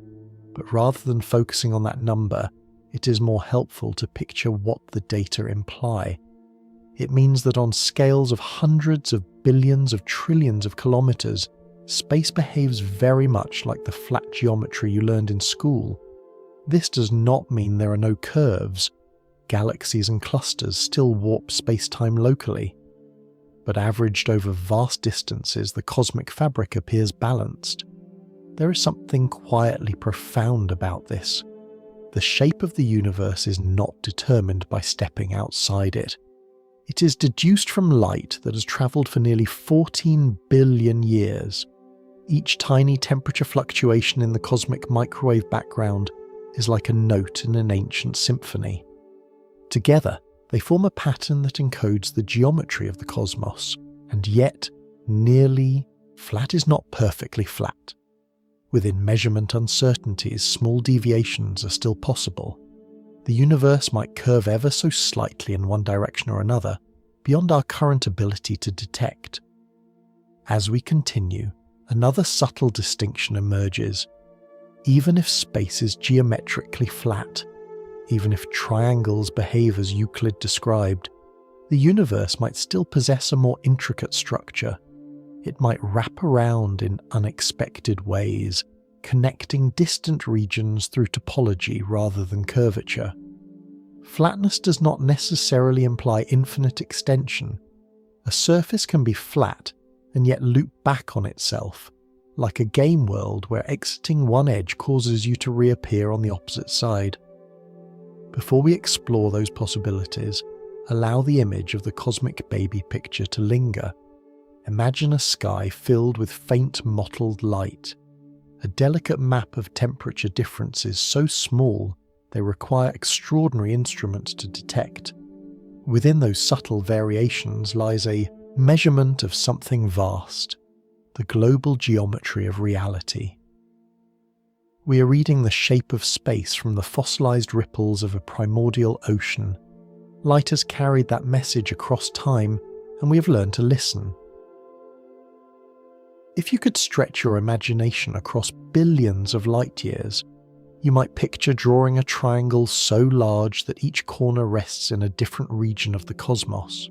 but rather than focusing on that number, it is more helpful to picture what the data imply. It means that on scales of hundreds of billions of trillions of kilometers, space behaves very much like the flat geometry you learned in school. This does not mean there are no curves. Galaxies and clusters still warp space-time locally. But averaged over vast distances, the cosmic fabric appears balanced. There is something quietly profound about this. The shape of the universe is not determined by stepping outside it. It is deduced from light that has travelled for nearly 14 billion years. Each tiny temperature fluctuation in the cosmic microwave background is like a note in an ancient symphony. Together, they form a pattern that encodes the geometry of the cosmos, and yet, nearly flat is not perfectly flat. Within measurement uncertainties, small deviations are still possible. The universe might curve ever so slightly in one direction or another, beyond our current ability to detect. As we continue, another subtle distinction emerges. Even if space is geometrically flat, even if triangles behave as Euclid described, the universe might still possess a more intricate structure. It might wrap around in unexpected ways, connecting distant regions through topology rather than curvature. Flatness does not necessarily imply infinite extension. A surface can be flat and yet loop back on itself, like a game world where exiting one edge causes you to reappear on the opposite side. Before we explore those possibilities, allow the image of the cosmic baby picture to linger. Imagine a sky filled with faint mottled light, a delicate map of temperature differences so small they require extraordinary instruments to detect. Within those subtle variations lies a measurement of something vast, the global geometry of reality. We are reading the shape of space from the fossilized ripples of a primordial ocean. Light has carried that message across time, and we have learned to listen. If you could stretch your imagination across billions of light years, you might picture drawing a triangle so large that each corner rests in a different region of the cosmos.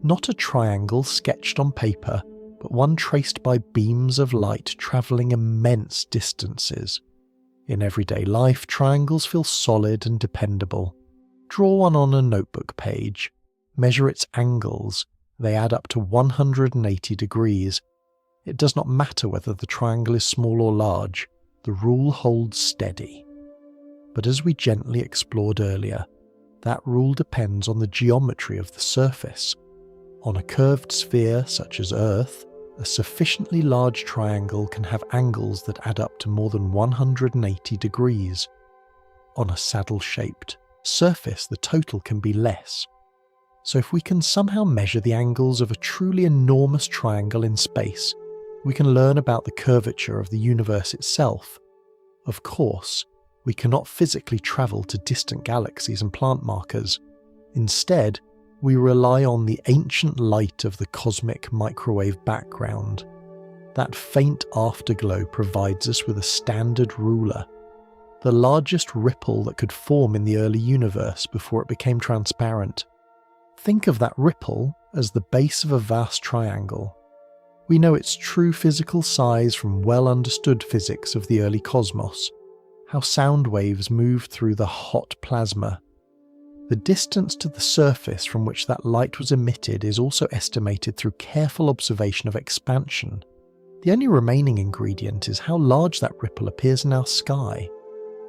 Not a triangle sketched on paper, but one traced by beams of light travelling immense distances. In everyday life, triangles feel solid and dependable. Draw one on a notebook page. Measure its angles. They add up to 180 degrees. It does not matter whether the triangle is small or large. The rule holds steady. But as we gently explored earlier, that rule depends on the geometry of the surface. On a curved sphere such as Earth, a sufficiently large triangle can have angles that add up to more than 180 degrees. On a saddle-shaped surface, the total can be less. So if we can somehow measure the angles of a truly enormous triangle in space, we can learn about the curvature of the universe itself. Of course, we cannot physically travel to distant galaxies and plant markers. Instead, we rely on the ancient light of the cosmic microwave background. That faint afterglow provides us with a standard ruler, the largest ripple that could form in the early universe before it became transparent. Think of that ripple as the base of a vast triangle. We know its true physical size from well-understood physics of the early cosmos, how sound waves moved through the hot plasma. The distance to the surface from which that light was emitted is also estimated through careful observation of expansion. The only remaining ingredient is how large that ripple appears in our sky.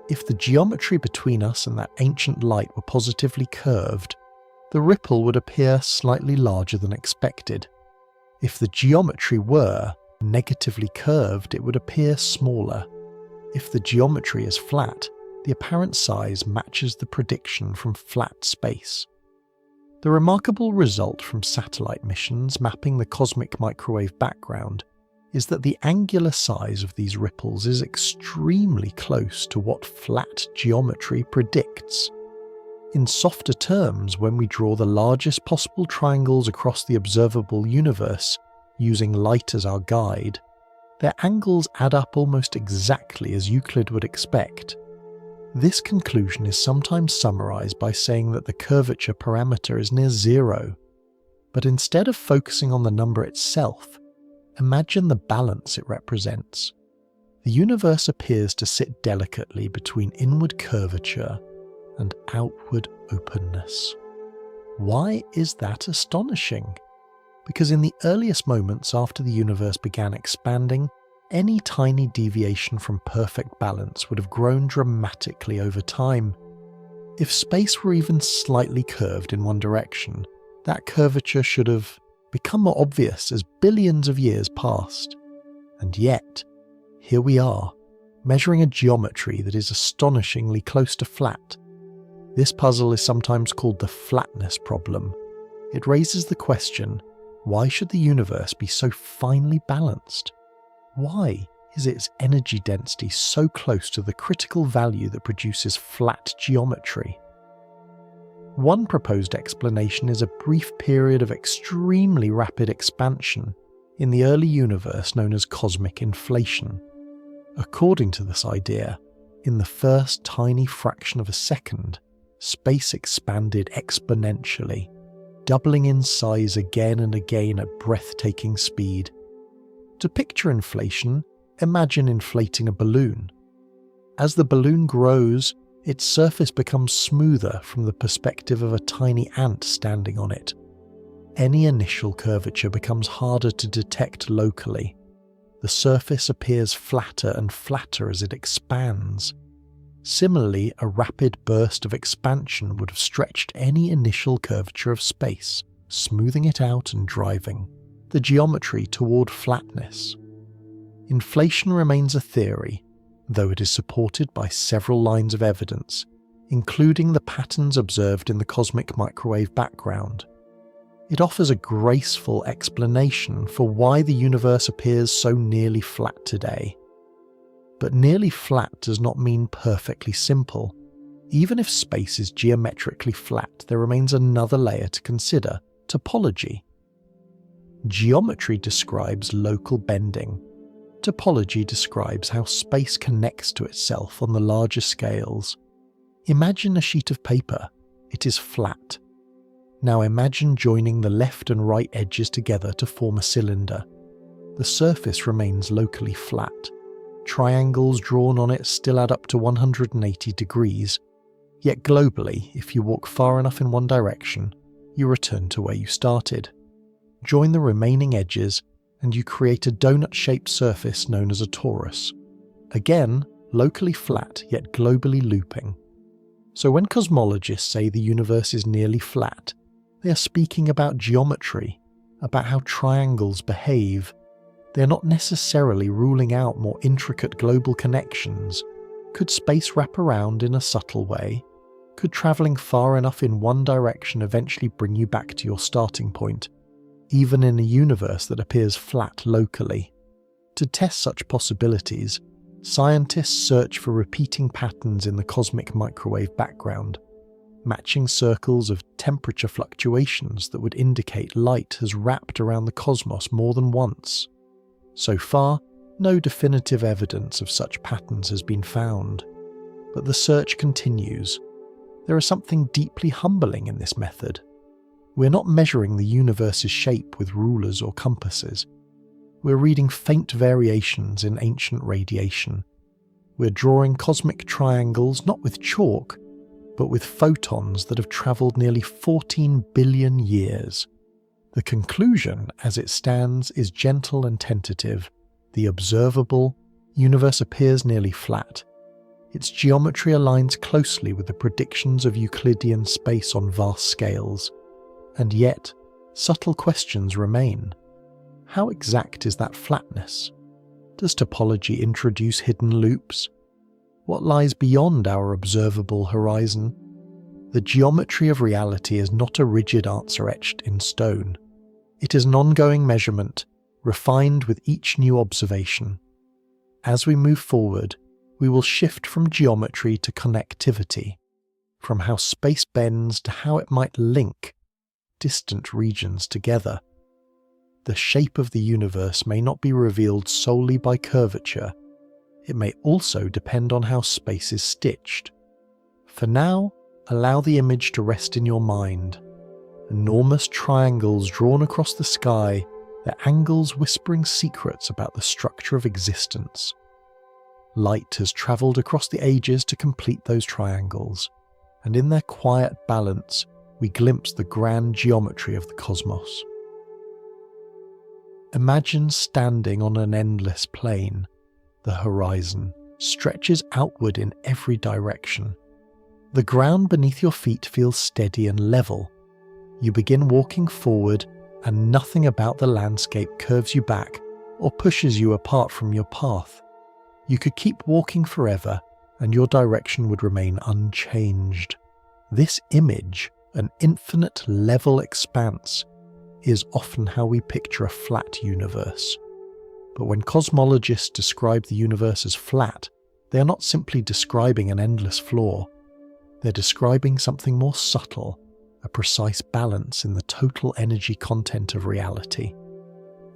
If the geometry between us and that ancient light were positively curved, the ripple would appear slightly larger than expected. If the geometry were negatively curved, it would appear smaller. If the geometry is flat, the apparent size matches the prediction from flat space. The remarkable result from satellite missions mapping the cosmic microwave background is that the angular size of these ripples is extremely close to what flat geometry predicts. In softer terms, when we draw the largest possible triangles across the observable universe, using light as our guide, their angles add up almost exactly as Euclid would expect. This conclusion is sometimes summarized by saying that the curvature parameter is near zero. But instead of focusing on the number itself, imagine the balance it represents. The universe appears to sit delicately between inward curvature and outward openness. Why is that astonishing? Because in the earliest moments after the universe began expanding, any tiny deviation from perfect balance would have grown dramatically over time. If space were even slightly curved in one direction, that curvature should have become more obvious as billions of years passed. And yet, here we are, measuring a geometry that is astonishingly close to flat. This puzzle is sometimes called the flatness problem. It raises the question, why should the universe be so finely balanced? Why is its energy density so close to the critical value that produces flat geometry? One proposed explanation is a brief period of extremely rapid expansion in the early universe known as cosmic inflation. According to this idea, in the first tiny fraction of a second, space expanded exponentially. doubling in size again and again at breathtaking speed. To picture inflation, imagine inflating a balloon. As the balloon grows, its surface becomes smoother from the perspective of a tiny ant standing on it. Any initial curvature becomes harder to detect locally. The surface appears flatter and flatter as it expands. Similarly, a rapid burst of expansion would have stretched any initial curvature of space, smoothing it out and driving the geometry toward flatness. Inflation remains a theory, though it is supported by several lines of evidence, including the patterns observed in the cosmic microwave background. It offers a graceful explanation for why the universe appears so nearly flat today. But nearly flat does not mean perfectly simple. Even if space is geometrically flat, there remains another layer to consider: topology. Geometry describes local bending. Topology describes how space connects to itself on the larger scales. Imagine a sheet of paper. It is flat. Now imagine joining the left and right edges together to form a cylinder. The surface remains locally flat. Triangles drawn on it still add up to 180 degrees. Yet globally, if you walk far enough in one direction, you return to where you started. Join the remaining edges, and you create a donut-shaped surface known as a torus. Again, locally flat, yet globally looping. So when cosmologists say the universe is nearly flat, they are speaking about geometry, about how triangles behave. They are not necessarily ruling out more intricate global connections. Could space wrap around in a subtle way? Could travelling far enough in one direction eventually bring you back to your starting point, even in a universe that appears flat locally? To test such possibilities, scientists search for repeating patterns in the cosmic microwave background, matching circles of temperature fluctuations that would indicate light has wrapped around the cosmos more than once. So far, no definitive evidence of such patterns has been found, but the search continues. There is something deeply humbling in this method. We're not measuring the universe's shape with rulers or compasses. We're reading faint variations in ancient radiation. We're drawing cosmic triangles not with chalk, but with photons that have travelled nearly 14 billion years. The conclusion, as it stands, is gentle and tentative. The observable universe appears nearly flat. Its geometry aligns closely with the predictions of Euclidean space on vast scales. And yet, subtle questions remain. How exact is that flatness? Does topology introduce hidden loops? What lies beyond our observable horizon? The geometry of reality is not a rigid answer etched in stone. It is an ongoing measurement, refined with each new observation. As we move forward, we will shift from geometry to connectivity, from how space bends to how it might link distant regions together. The shape of the universe may not be revealed solely by curvature. It may also depend on how space is stitched. For now, allow the image to rest in your mind. Enormous triangles drawn across the sky, their angles whispering secrets about the structure of existence. Light has travelled across the ages to complete those triangles, and in their quiet balance, we glimpse the grand geometry of the cosmos. Imagine standing on an endless plain. The horizon stretches outward in every direction. The ground beneath your feet feels steady and level. You begin walking forward, and nothing about the landscape curves you back or pushes you apart from your path. You could keep walking forever, and your direction would remain unchanged. This image, an infinite level expanse, is often how we picture a flat universe. But when cosmologists describe the universe as flat, they are not simply describing an endless floor. They're describing something more subtle, a precise balance in the total energy content of reality.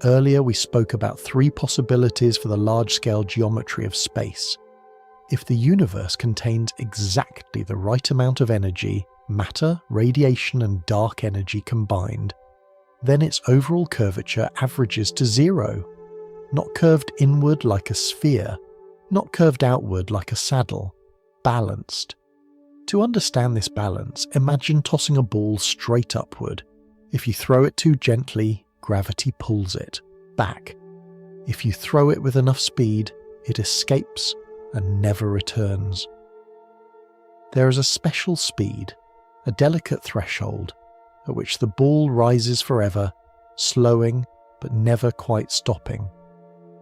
Earlier we spoke about three possibilities for the large-scale geometry of space. If the universe contains exactly the right amount of energy, matter, radiation and dark energy combined, then its overall curvature averages to zero, not curved inward like a sphere, not curved outward like a saddle, balanced. To understand this balance, imagine tossing a ball straight upward. If you throw it too gently, gravity pulls it back. If you throw it with enough speed, it escapes and never returns. There is a special speed, a delicate threshold, at which the ball rises forever, slowing but never quite stopping.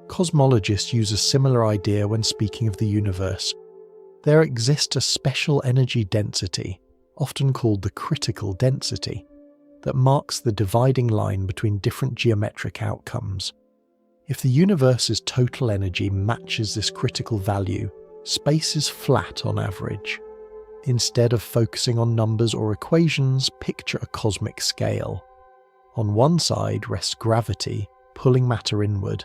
Cosmologists use a similar idea when speaking of the universe. There exists a special energy density, often called the critical density, that marks the dividing line between different geometric outcomes. If the universe's total energy matches this critical value, space is flat on average. Instead of focusing on numbers or equations, picture a cosmic scale. On one side rests gravity, pulling matter inward.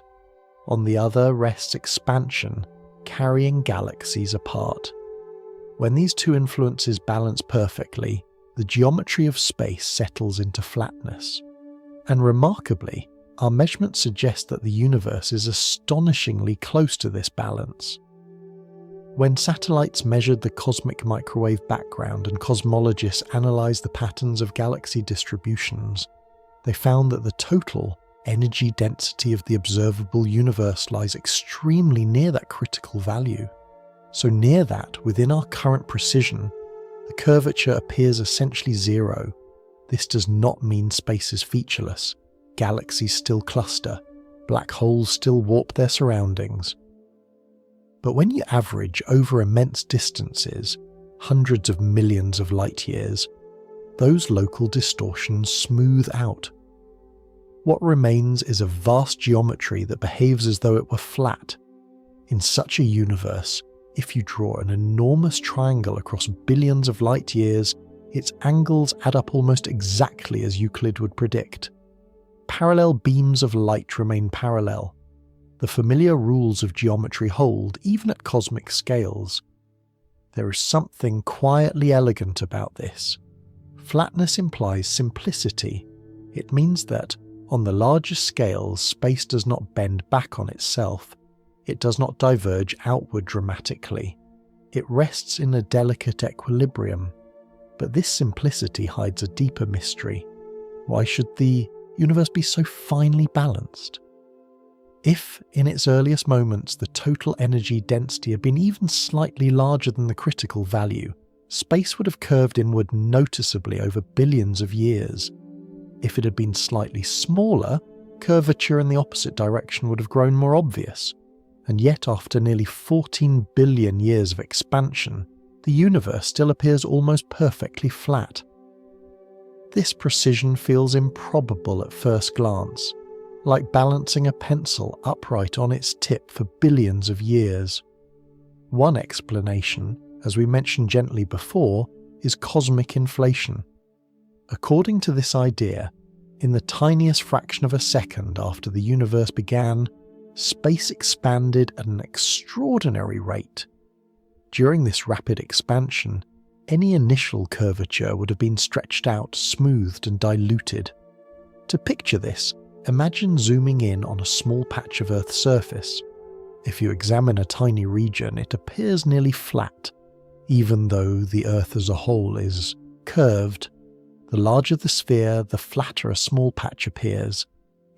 On the other rests expansion, carrying galaxies apart. When these two influences balance perfectly, the geometry of space settles into flatness. And remarkably, our measurements suggest that the universe is astonishingly close to this balance. When satellites measured the cosmic microwave background and cosmologists analysed the patterns of galaxy distributions, they found that the total energy density of the observable universe lies extremely near that critical value. So near that, within our current precision, the curvature appears essentially zero. This does not mean space is featureless. Galaxies still cluster. Black holes still warp their surroundings. But when you average over immense distances, hundreds of millions of light years, those local distortions smooth out. What remains is a vast geometry that behaves as though it were flat. In such a universe, if you draw an enormous triangle across billions of light years, its angles add up almost exactly as Euclid would predict. Parallel beams of light remain parallel. The familiar rules of geometry hold, even at cosmic scales. There is something quietly elegant about this. Flatness implies simplicity. It means that, on the largest scales, space does not bend back on itself. It does not diverge outward dramatically. It rests in a delicate equilibrium. But this simplicity hides a deeper mystery. Why should the universe be so finely balanced? If, in its earliest moments, the total energy density had been even slightly larger than the critical value, space would have curved inward noticeably over billions of years. If it had been slightly smaller, curvature in the opposite direction would have grown more obvious. And yet, after nearly 14 billion years of expansion, the universe still appears almost perfectly flat. This precision feels improbable at first glance, like balancing a pencil upright on its tip for billions of years. One explanation, as we mentioned gently before, is cosmic inflation. According to this idea, in the tiniest fraction of a second after the universe began, space expanded at an extraordinary rate. During this rapid expansion, any initial curvature would have been stretched out, smoothed and diluted. To picture this, imagine zooming in on a small patch of Earth's surface. If you examine a tiny region, it appears nearly flat, even though the Earth as a whole is curved. The larger the sphere, the flatter a small patch appears.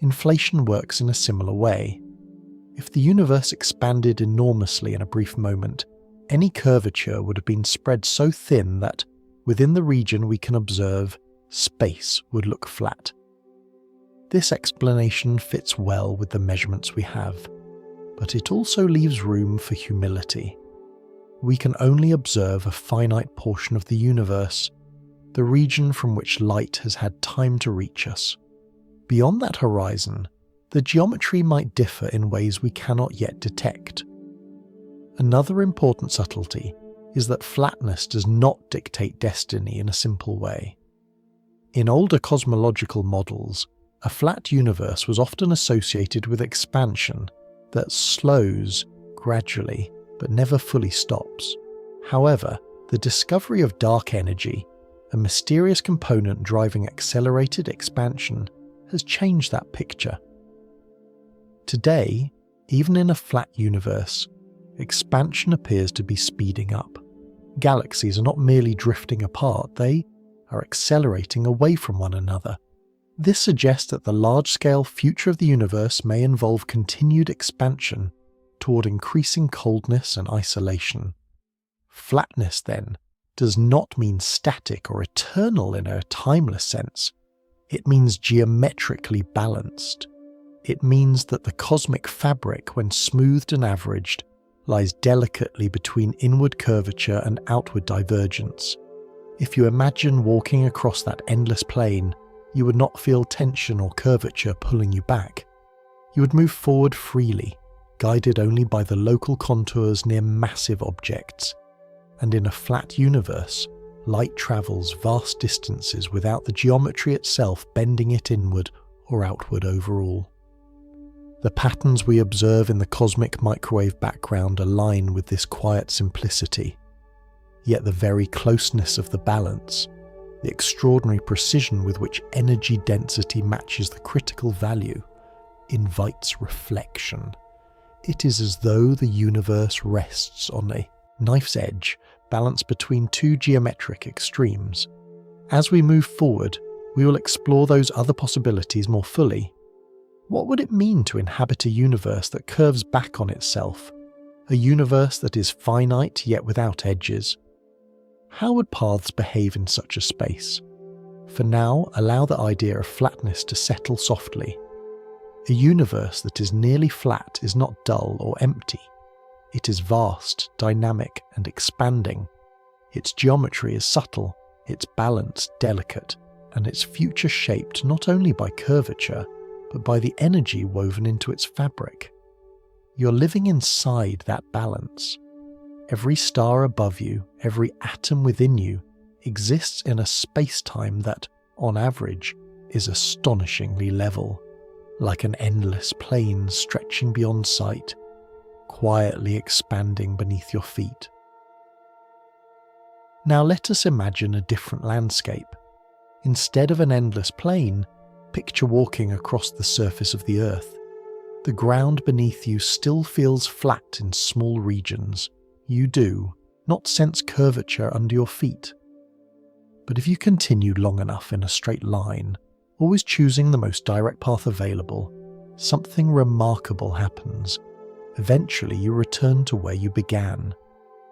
Inflation works in a similar way. If the universe expanded enormously in a brief moment, any curvature would have been spread so thin that, within the region we can observe, space would look flat. This explanation fits well with the measurements we have, but it also leaves room for humility. We can only observe a finite portion of the universe, the region from which light has had time to reach us. Beyond that horizon, the geometry might differ in ways we cannot yet detect. Another important subtlety is that flatness does not dictate destiny in a simple way. In older cosmological models, a flat universe was often associated with expansion that slows gradually but never fully stops. However, the discovery of dark energy, a mysterious component driving accelerated expansion, has changed that picture. Today, even in a flat universe, expansion appears to be speeding up. Galaxies are not merely drifting apart, they are accelerating away from one another. This suggests that the large-scale future of the universe may involve continued expansion toward increasing coldness and isolation. Flatness, then, does not mean static or eternal in a timeless sense. It means geometrically balanced. It means that the cosmic fabric, when smoothed and averaged, lies delicately between inward curvature and outward divergence. If you imagine walking across that endless plane, you would not feel tension or curvature pulling you back. You would move forward freely, guided only by the local contours near massive objects. And in a flat universe, light travels vast distances without the geometry itself bending it inward or outward overall. The patterns we observe in the cosmic microwave background align with this quiet simplicity. Yet the very closeness of the balance, the extraordinary precision with which energy density matches the critical value, invites reflection. It is as though the universe rests on a knife's edge, balanced between two geometric extremes. As we move forward, we will explore those other possibilities more fully. What would it mean to inhabit a universe that curves back on itself? A universe that is finite yet without edges? How would paths behave in such a space? For now, allow the idea of flatness to settle softly. A universe that is nearly flat is not dull or empty. It is vast, dynamic, and expanding. Its geometry is subtle, its balance delicate, and its future shaped not only by curvature, but by the energy woven into its fabric. You're living inside that balance. Every star above you, every atom within you, exists in a space-time that, on average, is astonishingly level, like an endless plane stretching beyond sight, quietly expanding beneath your feet. Now let us imagine a different landscape. Instead of an endless plain, picture walking across the surface of the Earth. The ground beneath you still feels flat in small regions. You do not sense curvature under your feet. But if you continue long enough in a straight line, always choosing the most direct path available, something remarkable happens. Eventually you return to where you began.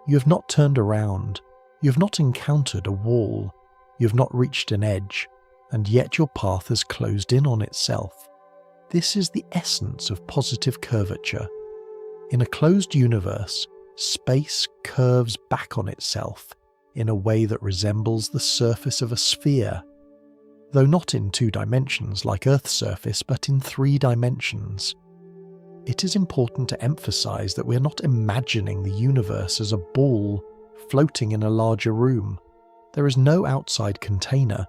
You have not turned around. You have not encountered a wall. You have not reached an edge, and yet your path has closed in on itself. This is the essence of positive curvature. In a closed universe, space curves back on itself in a way that resembles the surface of a sphere, though not in 2 dimensions like Earth's surface, but in 3 dimensions. It is important to emphasize that we are not imagining the universe as a ball floating in a larger room. There is no outside container.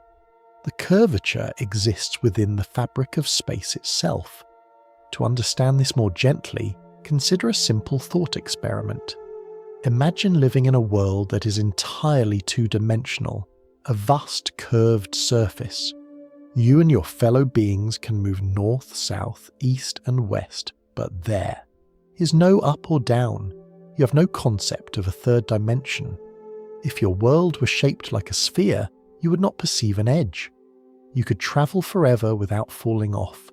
The curvature exists within the fabric of space itself. To understand this more gently, consider a simple thought experiment. Imagine living in a world that is entirely 2-dimensional, a vast curved surface. You and your fellow beings can move north, south, east, and west, but there is no up or down. You have no concept of a 3rd dimension. If your world were shaped like a sphere, you would not perceive an edge. You could travel forever without falling off.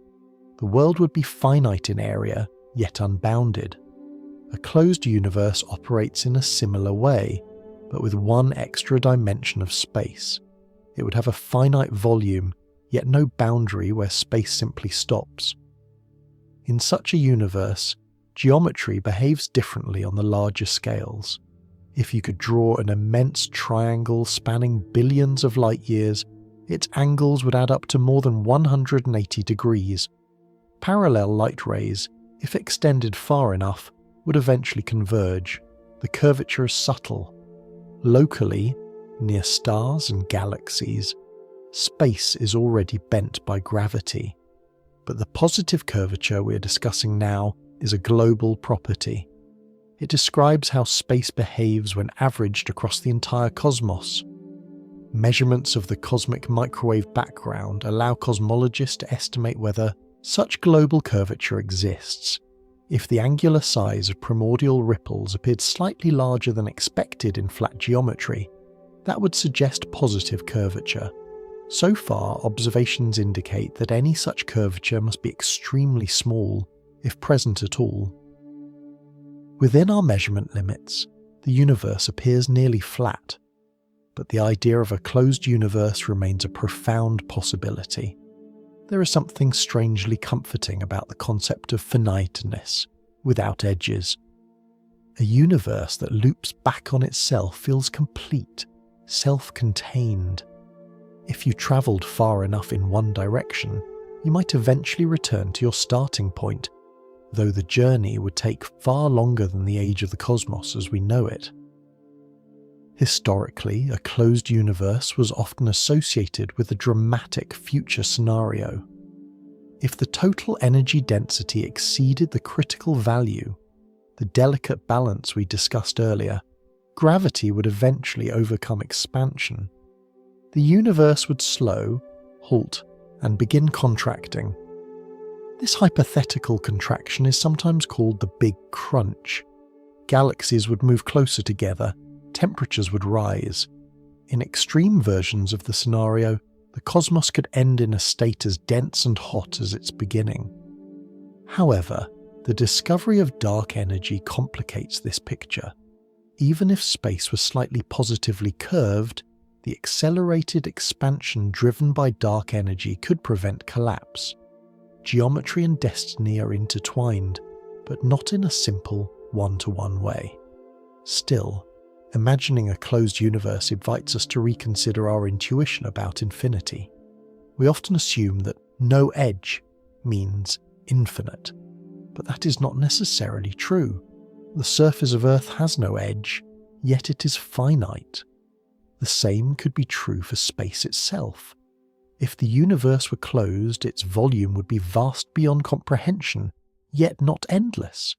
The world would be finite in area, yet unbounded. A closed universe operates in a similar way, but with 1 extra dimension of space. It would have a finite volume, yet no boundary where space simply stops. In such a universe, geometry behaves differently on the larger scales. If you could draw an immense triangle spanning billions of light years, its angles would add up to more than 180 degrees. Parallel light rays, if extended far enough, would eventually converge. The curvature is subtle. Locally, near stars and galaxies, space is already bent by gravity. But the positive curvature we are discussing now is a global property. It describes how space behaves when averaged across the entire cosmos. Measurements of the cosmic microwave background allow cosmologists to estimate whether such global curvature exists. If the angular size of primordial ripples appeared slightly larger than expected in flat geometry, that would suggest positive curvature. So far, observations indicate that any such curvature must be extremely small, if present at all. Within our measurement limits, the universe appears nearly flat, but the idea of a closed universe remains a profound possibility. There is something strangely comforting about the concept of finiteness, without edges. A universe that loops back on itself feels complete, self-contained. If you travelled far enough in one direction, you might eventually return to your starting point, though the journey would take far longer than the age of the cosmos as we know it. Historically, a closed universe was often associated with a dramatic future scenario. If the total energy density exceeded the critical value, the delicate balance we discussed earlier, gravity would eventually overcome expansion. The universe would slow, halt, and begin contracting. This hypothetical contraction is sometimes called the Big Crunch. Galaxies would move closer together, temperatures would rise. In extreme versions of the scenario, the cosmos could end in a state as dense and hot as its beginning. However, the discovery of dark energy complicates this picture. Even if space was slightly positively curved, the accelerated expansion driven by dark energy could prevent collapse. Geometry and destiny are intertwined, but not in a simple one-to-one way. Still, imagining a closed universe invites us to reconsider our intuition about infinity. We often assume that no edge means infinite, but that is not necessarily true. The surface of Earth has no edge, yet it is finite. The same could be true for space itself. If the universe were closed, its volume would be vast beyond comprehension, yet not endless.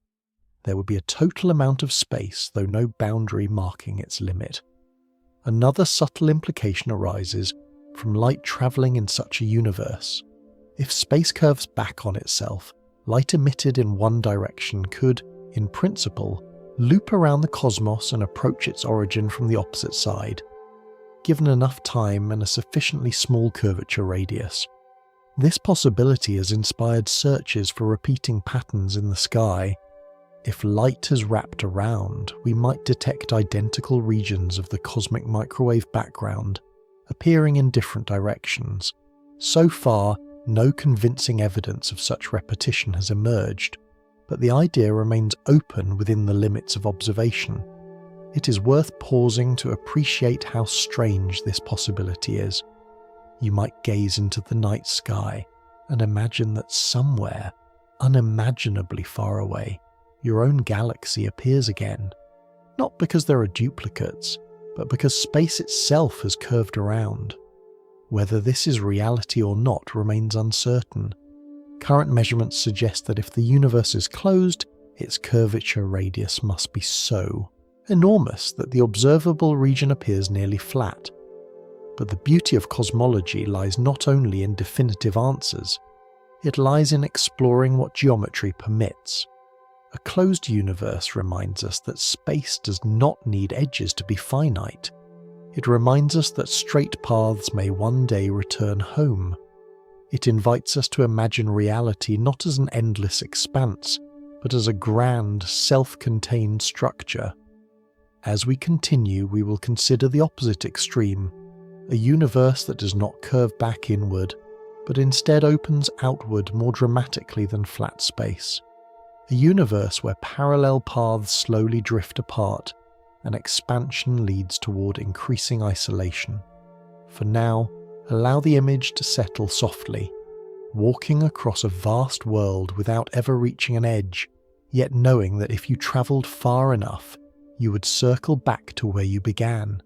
There would be a total amount of space, though no boundary marking its limit. Another subtle implication arises from light travelling in such a universe. If space curves back on itself, light emitted in one direction could, in principle, loop around the cosmos and approach its origin from the opposite side, given enough time and a sufficiently small curvature radius. This possibility has inspired searches for repeating patterns in the sky. If light has wrapped around, we might detect identical regions of the cosmic microwave background, appearing in different directions. So far, no convincing evidence of such repetition has emerged, but the idea remains open within the limits of observation. It is worth pausing to appreciate how strange this possibility is. You might gaze into the night sky and imagine that somewhere, unimaginably far away, your own galaxy appears again, not because there are duplicates, but because space itself has curved around. Whether this is reality or not remains uncertain. Current measurements suggest that if the universe is closed, its curvature radius must be so enormous that the observable region appears nearly flat. But the beauty of cosmology lies not only in definitive answers, it lies in exploring what geometry permits. A closed universe reminds us that space does not need edges to be finite. It reminds us that straight paths may one day return home. It invites us to imagine reality not as an endless expanse, but as a grand, self-contained structure. As we continue, we will consider the opposite extreme, a universe that does not curve back inward, but instead opens outward more dramatically than flat space. A universe where parallel paths slowly drift apart and expansion leads toward increasing isolation. For now, allow the image to settle softly, walking across a vast world without ever reaching an edge, yet knowing that if you travelled far enough, you would circle back to where you began.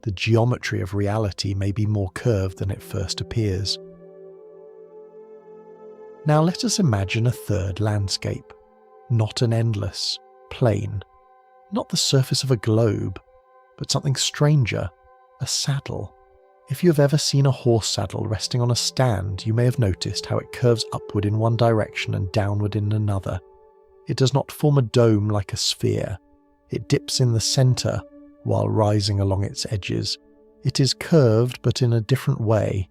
The geometry of reality may be more curved than it first appears. Now let us imagine a third landscape. Not an endless, plane, not the surface of a globe, but something stranger, a saddle. If you have ever seen a horse saddle resting on a stand, you may have noticed how it curves upward in one direction and downward in another. It does not form a dome like a sphere. It dips in the centre while rising along its edges. It is curved, but in a different way.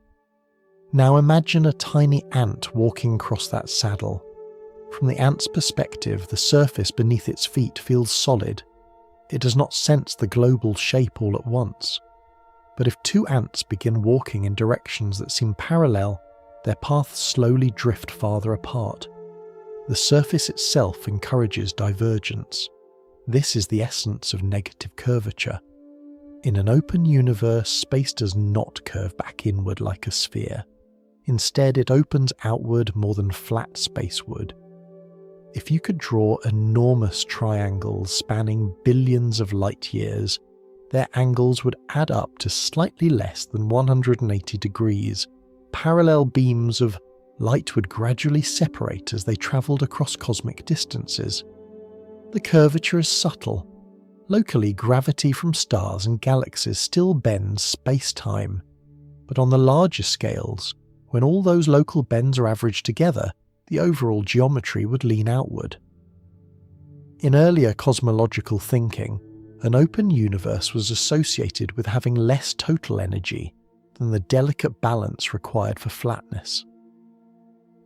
Now imagine a tiny ant walking across that saddle. From the ant's perspective, the surface beneath its feet feels solid. It does not sense the global shape all at once. But if two ants begin walking in directions that seem parallel, their paths slowly drift farther apart. The surface itself encourages divergence. This is the essence of negative curvature. In an open universe, space does not curve back inward like a sphere. Instead, it opens outward more than flat space would. If you could draw enormous triangles spanning billions of light years, their angles would add up to slightly less than 180 degrees. Parallel beams of light would gradually separate as they travelled across cosmic distances. The curvature is subtle. Locally, gravity from stars and galaxies still bends space-time. But on the larger scales, when all those local bends are averaged together, the overall geometry would lean outward. In earlier cosmological thinking, an open universe was associated with having less total energy than the delicate balance required for flatness.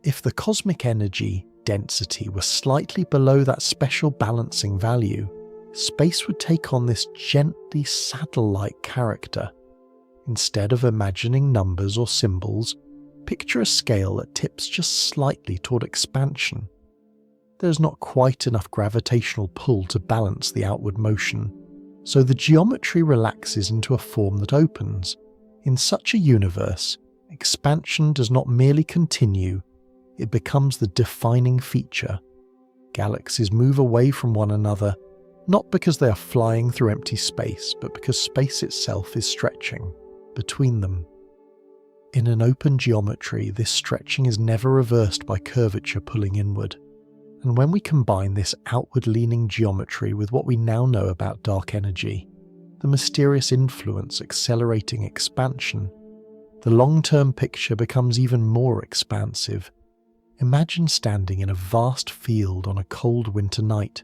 If the cosmic energy density were slightly below that special balancing value, space would take on this gently saddle-like character. Instead of imagining numbers or symbols, picture a scale that tips just slightly toward expansion. There's not quite enough gravitational pull to balance the outward motion, so the geometry relaxes into a form that opens. In such a universe, expansion does not merely continue, it becomes the defining feature. Galaxies move away from one another, not because they are flying through empty space, but because space itself is stretching between them. In an open geometry, this stretching is never reversed by curvature pulling inward. And when we combine this outward-leaning geometry with what we now know about dark energy, the mysterious influence accelerating expansion, the long-term picture becomes even more expansive. Imagine standing in a vast field on a cold winter night.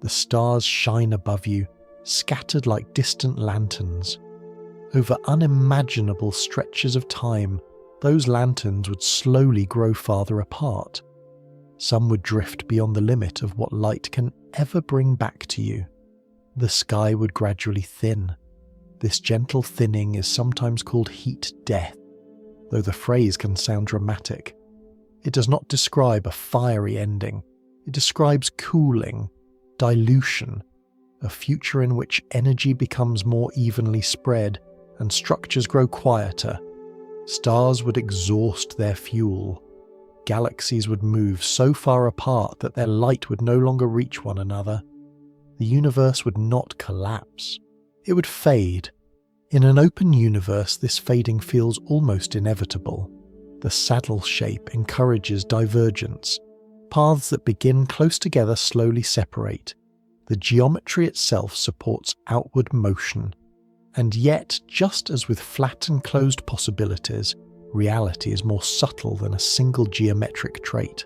The stars shine above you, scattered like distant lanterns. Over unimaginable stretches of time, those lanterns would slowly grow farther apart. Some would drift beyond the limit of what light can ever bring back to you. The sky would gradually thin. This gentle thinning is sometimes called heat death, though the phrase can sound dramatic. It does not describe a fiery ending. It describes cooling, dilution, a future in which energy becomes more evenly spread and structures grow quieter. Stars would exhaust their fuel. Galaxies would move so far apart that their light would no longer reach one another. The universe would not collapse. It would fade. In an open universe, this fading feels almost inevitable. The saddle shape encourages divergence. Paths that begin close together slowly separate. The geometry itself supports outward motion. And yet, just as with flat and closed possibilities, reality is more subtle than a single geometric trait.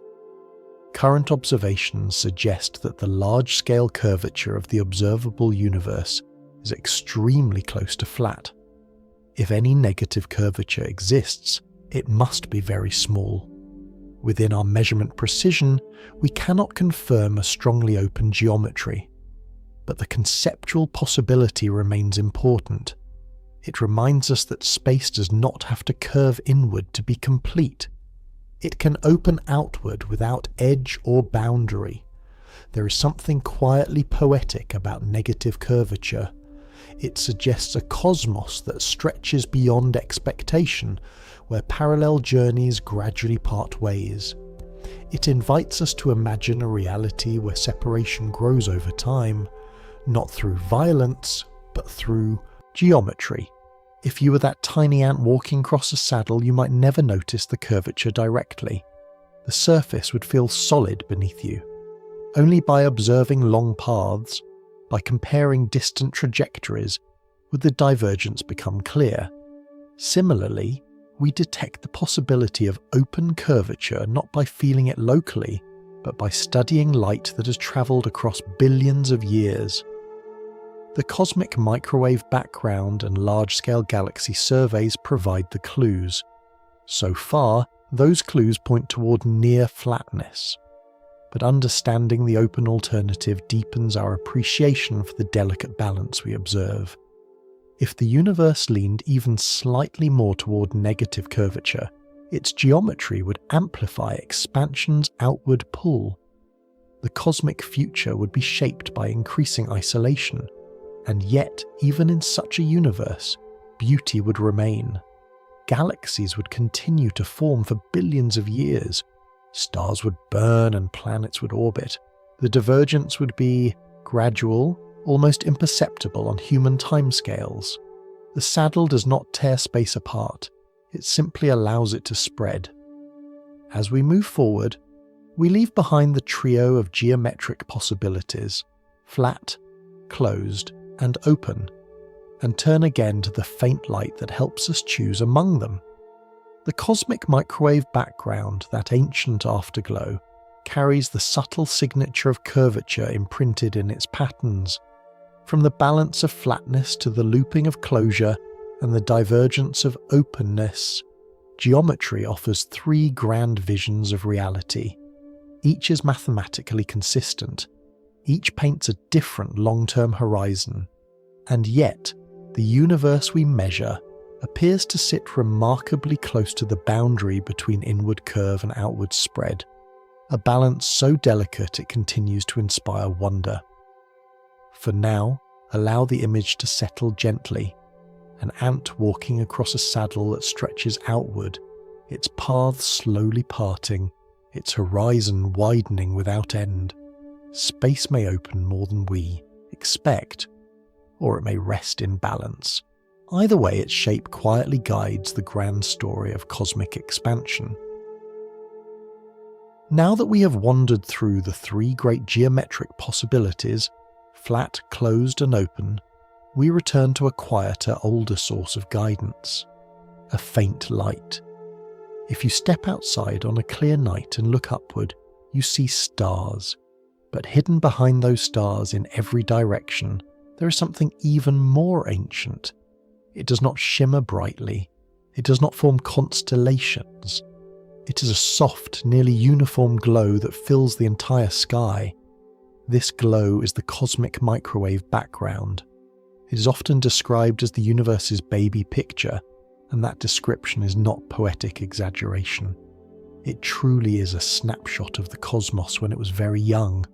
Current observations suggest that the large-scale curvature of the observable universe is extremely close to flat. If any negative curvature exists, it must be very small. Within our measurement precision, we cannot confirm a strongly open geometry. But the conceptual possibility remains important. It reminds us that space does not have to curve inward to be complete. It can open outward without edge or boundary. There is something quietly poetic about negative curvature. It suggests a cosmos that stretches beyond expectation, where parallel journeys gradually part ways. It invites us to imagine a reality where separation grows over time, not through violence, but through geometry. If you were that tiny ant walking across a saddle, you might never notice the curvature directly. The surface would feel solid beneath you. Only by observing long paths, by comparing distant trajectories, would the divergence become clear. Similarly, we detect the possibility of open curvature not by feeling it locally, but by studying light that has travelled across billions of years. The cosmic microwave background and large-scale galaxy surveys provide the clues. So far, those clues point toward near flatness. But understanding the open alternative deepens our appreciation for the delicate balance we observe. If the universe leaned even slightly more toward negative curvature, its geometry would amplify expansion's outward pull. The cosmic future would be shaped by increasing isolation, and yet, even in such a universe, beauty would remain. Galaxies would continue to form for billions of years. Stars would burn and planets would orbit. The divergence would be gradual, almost imperceptible on human timescales. The saddle does not tear space apart, it simply allows it to spread. As we move forward, we leave behind the trio of geometric possibilities, flat, closed, and open, and turn again to the faint light that helps us choose among them. The cosmic microwave background, that ancient afterglow, carries the subtle signature of curvature imprinted in its patterns. From the balance of flatness to the looping of closure and the divergence of openness, geometry offers three grand visions of reality. Each is mathematically consistent. Each paints a different long-term horizon. And yet, the universe we measure appears to sit remarkably close to the boundary between inward curve and outward spread, a balance so delicate it continues to inspire wonder. For now, allow the image to settle gently, an ant walking across a saddle that stretches outward, its paths slowly parting, its horizon widening without end. Space may open more than we expect, or it may rest in balance. Either way, its shape quietly guides the grand story of cosmic expansion. Now that we have wandered through the three great geometric possibilities, flat, closed, and open, we return to a quieter, older source of guidance, a faint light. If you step outside on a clear night and look upward, you see stars, but hidden behind those stars in every direction, there is something even more ancient. It does not shimmer brightly. It does not form constellations. It is a soft, nearly uniform glow that fills the entire sky. This glow is the cosmic microwave background. It is often described as the universe's baby picture, and that description is not poetic exaggeration. It truly is a snapshot of the cosmos when it was very young,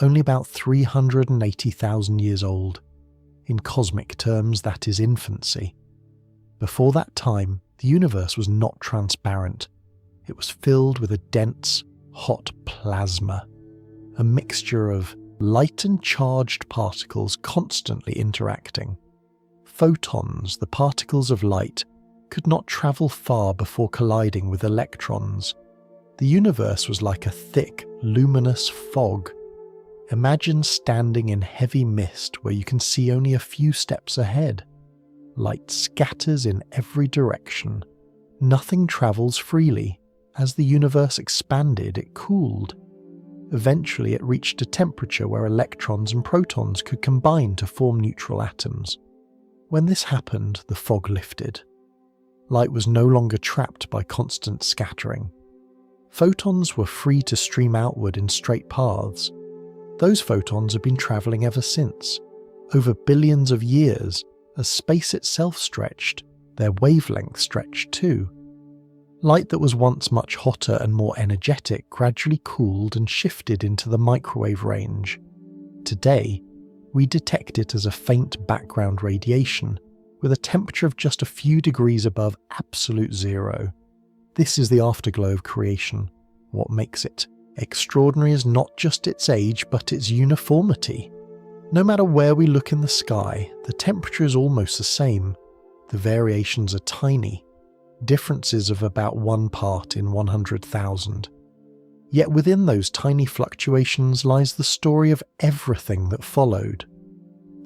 only about 380,000 years old. In cosmic terms, that is infancy. Before that time, the universe was not transparent. It was filled with a dense, hot plasma, a mixture of light and charged particles constantly interacting. Photons, the particles of light, could not travel far before colliding with electrons. The universe was like a thick, luminous fog. Imagine standing in heavy mist where you can see only a few steps ahead. Light scatters in every direction. Nothing travels freely. As the universe expanded, it cooled. Eventually, it reached a temperature where electrons and protons could combine to form neutral atoms. When this happened, the fog lifted. Light was no longer trapped by constant scattering. Photons were free to stream outward in straight paths. Those photons have been travelling ever since. Over billions of years, as space itself stretched, their wavelength stretched too. Light that was once much hotter and more energetic gradually cooled and shifted into the microwave range. Today, we detect it as a faint background radiation, with a temperature of just a few degrees above absolute zero. This is the afterglow of creation. What makes it extraordinary is not just its age, but its uniformity. No matter where we look in the sky, the temperature is almost the same. The variations are tiny, differences of about 1 part in 100,000. Yet within those tiny fluctuations lies the story of everything that followed.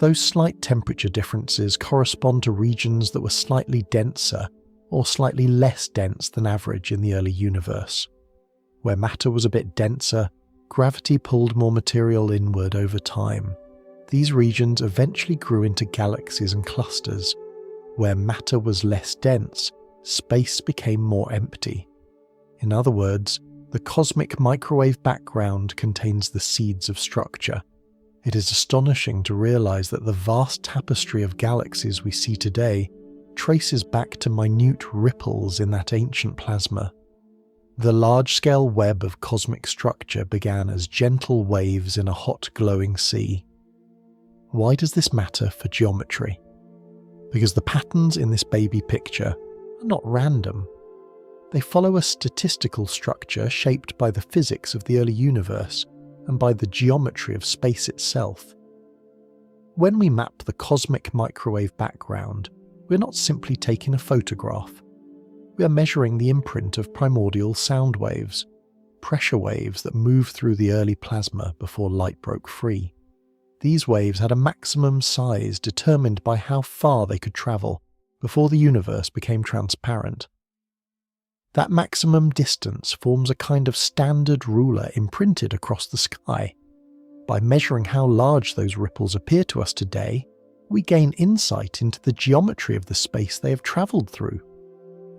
Those slight temperature differences correspond to regions that were slightly denser or slightly less dense than average in the early universe. Where matter was a bit denser, gravity pulled more material inward over time. These regions eventually grew into galaxies and clusters. Where matter was less dense, space became more empty. In other words, the cosmic microwave background contains the seeds of structure. It is astonishing to realize that the vast tapestry of galaxies we see today traces back to minute ripples in that ancient plasma. The large-scale web of cosmic structure began as gentle waves in a hot, glowing sea. Why does this matter for geometry? Because the patterns in this baby picture are not random. They follow a statistical structure shaped by the physics of the early universe and by the geometry of space itself. When we map the cosmic microwave background, we're not simply taking a photograph. We are measuring the imprint of primordial sound waves, pressure waves that moved through the early plasma before light broke free. These waves had a maximum size determined by how far they could travel before the universe became transparent. That maximum distance forms a kind of standard ruler imprinted across the sky. By measuring how large those ripples appear to us today, we gain insight into the geometry of the space they have travelled through.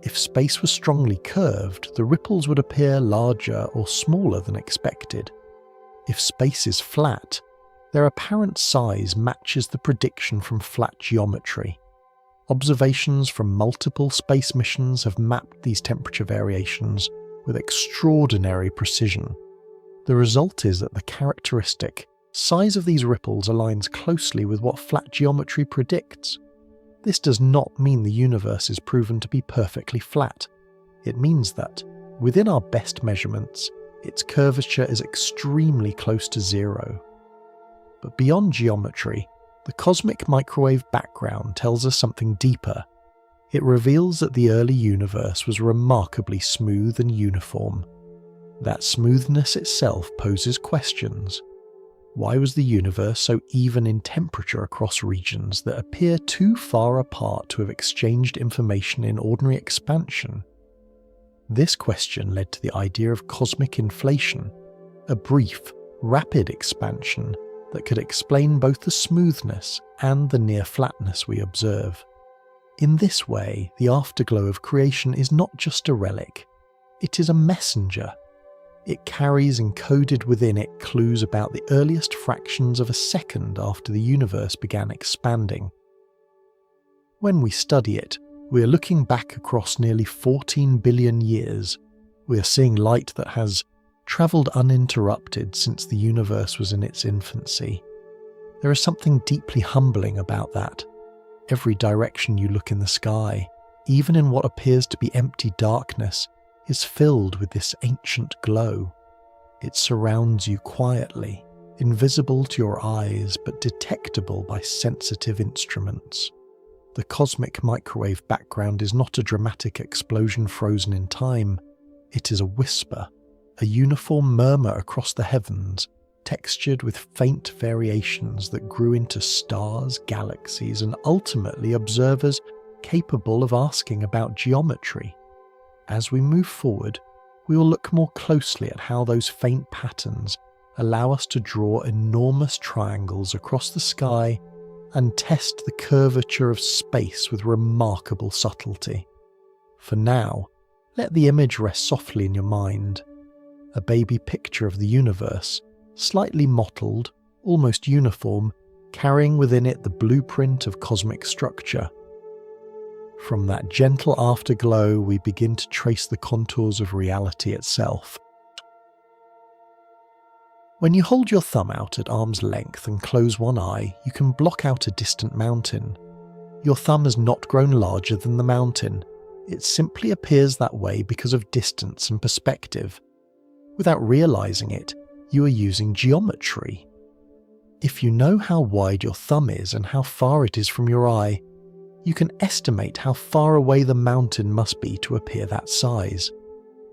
If space was strongly curved, the ripples would appear larger or smaller than expected. If space is flat, their apparent size matches the prediction from flat geometry. Observations from multiple space missions have mapped these temperature variations with extraordinary precision. The result is that the characteristic size of these ripples aligns closely with what flat geometry predicts. This does not mean the universe is proven to be perfectly flat. It means that, within our best measurements, its curvature is extremely close to zero. But beyond geometry, the cosmic microwave background tells us something deeper. It reveals that the early universe was remarkably smooth and uniform. That smoothness itself poses questions. Why was the universe so even in temperature across regions that appear too far apart to have exchanged information in ordinary expansion? This question led to the idea of cosmic inflation, a brief, rapid expansion that could explain both the smoothness and the near flatness we observe. In this way, the afterglow of creation is not just a relic, it is a messenger. It carries encoded within it clues about the earliest fractions of a second after the universe began expanding. When we study it, we are looking back across nearly 14 billion years. We are seeing light that has travelled uninterrupted since the universe was in its infancy. There is something deeply humbling about that. Every direction you look in the sky, even in what appears to be empty darkness, is filled with this ancient glow. It surrounds you quietly, invisible to your eyes but detectable by sensitive instruments. The cosmic microwave background is not a dramatic explosion frozen in time. It is a whisper, a uniform murmur across the heavens, textured with faint variations that grew into stars, galaxies, and ultimately observers capable of asking about geometry. As we move forward, we will look more closely at how those faint patterns allow us to draw enormous triangles across the sky and test the curvature of space with remarkable subtlety. For now, let the image rest softly in your mind. A baby picture of the universe, slightly mottled, almost uniform, carrying within it the blueprint of cosmic structure. From that gentle afterglow, we begin to trace the contours of reality itself. When you hold your thumb out at arm's length and close one eye, you can block out a distant mountain. Your thumb has not grown larger than the mountain. It simply appears that way because of distance and perspective. Without realizing it, you are using geometry. If you know how wide your thumb is and how far it is from your eye, you can estimate how far away the mountain must be to appear that size.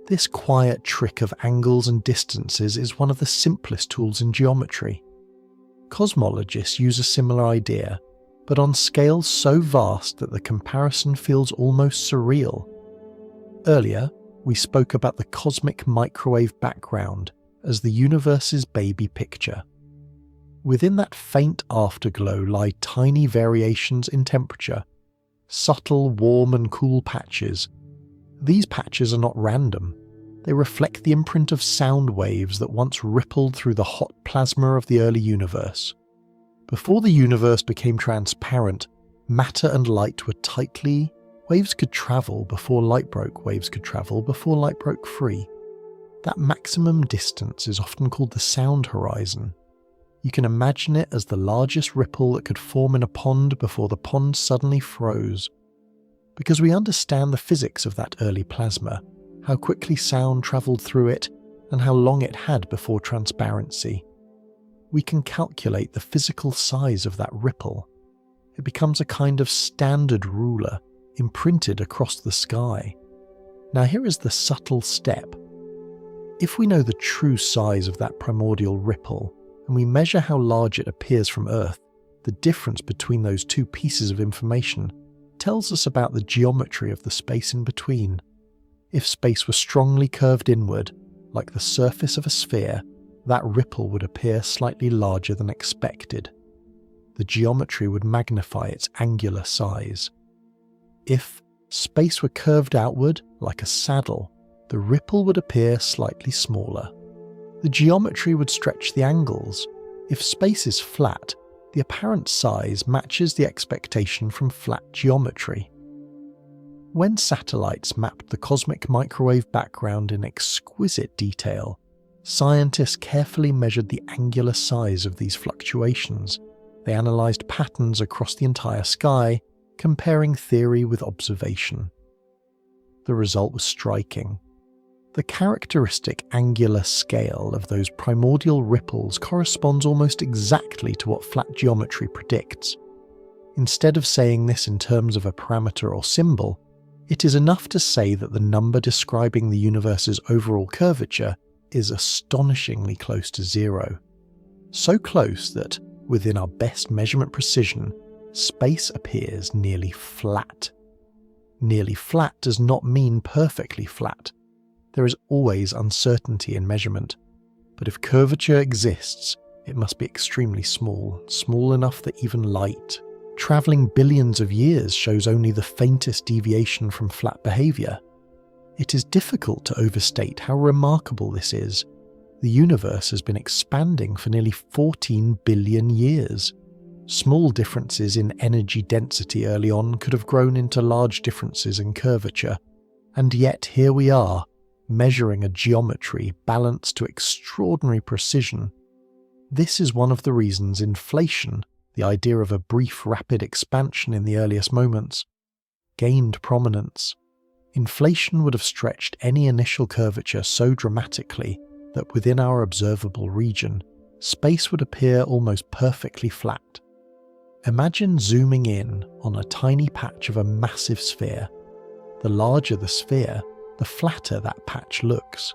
This quiet trick of angles and distances is one of the simplest tools in geometry. Cosmologists use a similar idea, but on scales so vast that the comparison feels almost surreal. Earlier, we spoke about the cosmic microwave background as the universe's baby picture. Within that faint afterglow lie tiny variations in temperature, subtle warm and cool patches. These patches are not random. They reflect the imprint of sound waves that once rippled through the hot plasma of the early universe. Before the universe became transparent, matter and light were tightly. Waves could travel before light broke, waves could travel before light broke free. That maximum distance is often called the sound horizon. You can imagine it as the largest ripple that could form in a pond before the pond suddenly froze. Because we understand the physics of that early plasma, how quickly sound travelled through it, and how long it had before transparency, we can calculate the physical size of that ripple. It becomes a kind of standard ruler imprinted across the sky. Now here is the subtle step. If we know the true size of that primordial ripple, and we measure how large it appears from Earth, the difference between those two pieces of information tells us about the geometry of the space in between. If space were strongly curved inward, like the surface of a sphere, that ripple would appear slightly larger than expected. The geometry would magnify its angular size. If space were curved outward, like a saddle, the ripple would appear slightly smaller. The geometry would stretch the angles. If space is flat, the apparent size matches the expectation from flat geometry. When satellites mapped the cosmic microwave background in exquisite detail, scientists carefully measured the angular size of these fluctuations. They analysed patterns across the entire sky, comparing theory with observation. The result was striking. The characteristic angular scale of those primordial ripples corresponds almost exactly to what flat geometry predicts. Instead of saying this in terms of a parameter or symbol, it is enough to say that the number describing the universe's overall curvature is astonishingly close to zero. So close that, within our best measurement precision, space appears nearly flat. Nearly flat does not mean perfectly flat. There is always uncertainty in measurement, but if curvature exists, it must be extremely small, small enough that even light, travelling billions of years, shows only the faintest deviation from flat behaviour. It is difficult to overstate how remarkable this is. The universe has been expanding for nearly 14 billion years. Small differences in energy density early on could have grown into large differences in curvature, and yet here we are, measuring a geometry balanced to extraordinary precision. This is one of the reasons inflation, the idea of a brief rapid expansion in the earliest moments, gained prominence. Inflation would have stretched any initial curvature so dramatically that within our observable region, space would appear almost perfectly flat. Imagine zooming in on a tiny patch of a massive sphere. The larger the sphere, the flatter that patch looks.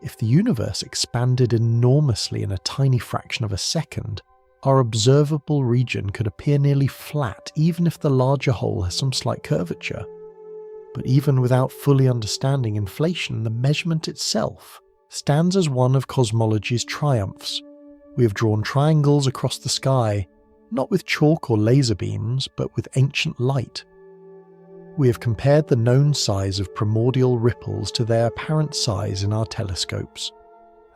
If the universe expanded enormously in a tiny fraction of a second, our observable region could appear nearly flat even if the larger whole has some slight curvature. But even without fully understanding inflation, the measurement itself stands as one of cosmology's triumphs. We have drawn triangles across the sky, not with chalk or laser beams, but with ancient light. We have compared the known size of primordial ripples to their apparent size in our telescopes,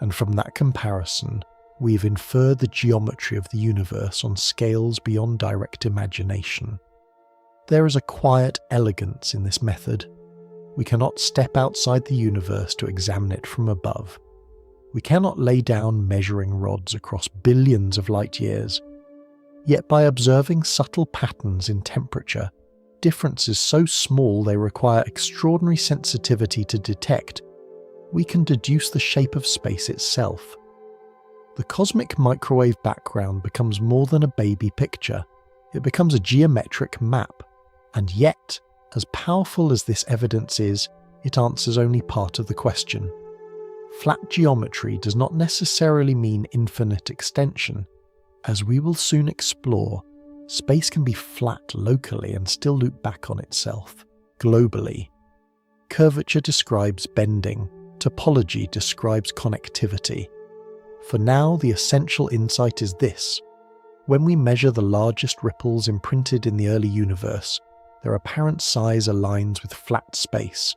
and from that comparison, we've inferred the geometry of the universe on scales beyond direct imagination. There is a quiet elegance in this method. We cannot step outside the universe to examine it from above. We cannot lay down measuring rods across billions of light years. Yet by observing subtle patterns in temperature, differences so small they require extraordinary sensitivity to detect, we can deduce the shape of space itself. The cosmic microwave background becomes more than a baby picture. It becomes a geometric map. And yet, as powerful as this evidence is, it answers only part of the question. Flat geometry does not necessarily mean infinite extension. As we will soon explore, space can be flat locally and still loop back on itself, globally. Curvature describes bending, topology describes connectivity. For now, the essential insight is this. When we measure the largest ripples imprinted in the early universe, their apparent size aligns with flat space.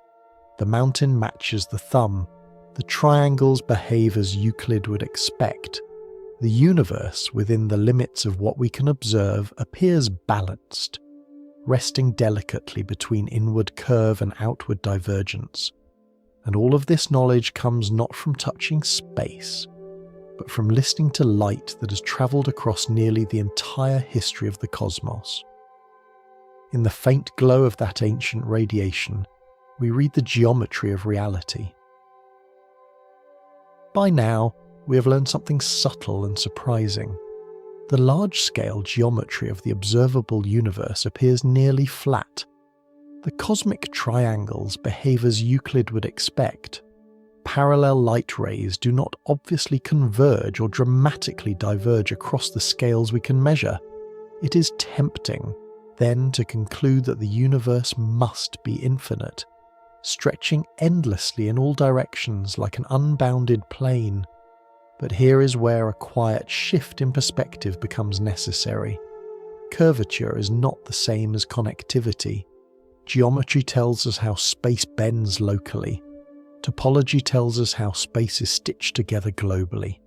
The mountain matches the thumb. The triangles behave as Euclid would expect. The universe, within the limits of what we can observe, appears balanced, resting delicately between inward curve and outward divergence. And all of this knowledge comes not from touching space, but from listening to light that has travelled across nearly the entire history of the cosmos. In the faint glow of that ancient radiation, we read the geometry of reality. By now, we have learned something subtle and surprising. The large-scale geometry of the observable universe appears nearly flat. The cosmic triangles behave as Euclid would expect. Parallel light rays do not obviously converge or dramatically diverge across the scales we can measure. It is tempting, then, to conclude that the universe must be infinite, stretching endlessly in all directions like an unbounded plane. But here is where a quiet shift in perspective becomes necessary. Curvature is not the same as connectivity. Geometry tells us how space bends locally. Topology tells us how space is stitched together globally.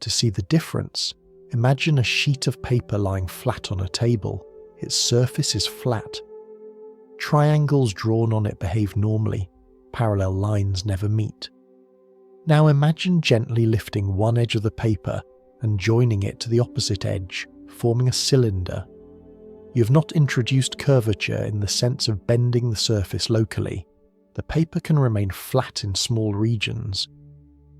To see the difference, imagine a sheet of paper lying flat on a table. Its surface is flat. Triangles drawn on it behave normally. Parallel lines never meet. Now imagine gently lifting one edge of the paper and joining it to the opposite edge, forming a cylinder. You have not introduced curvature in the sense of bending the surface locally. The paper can remain flat in small regions.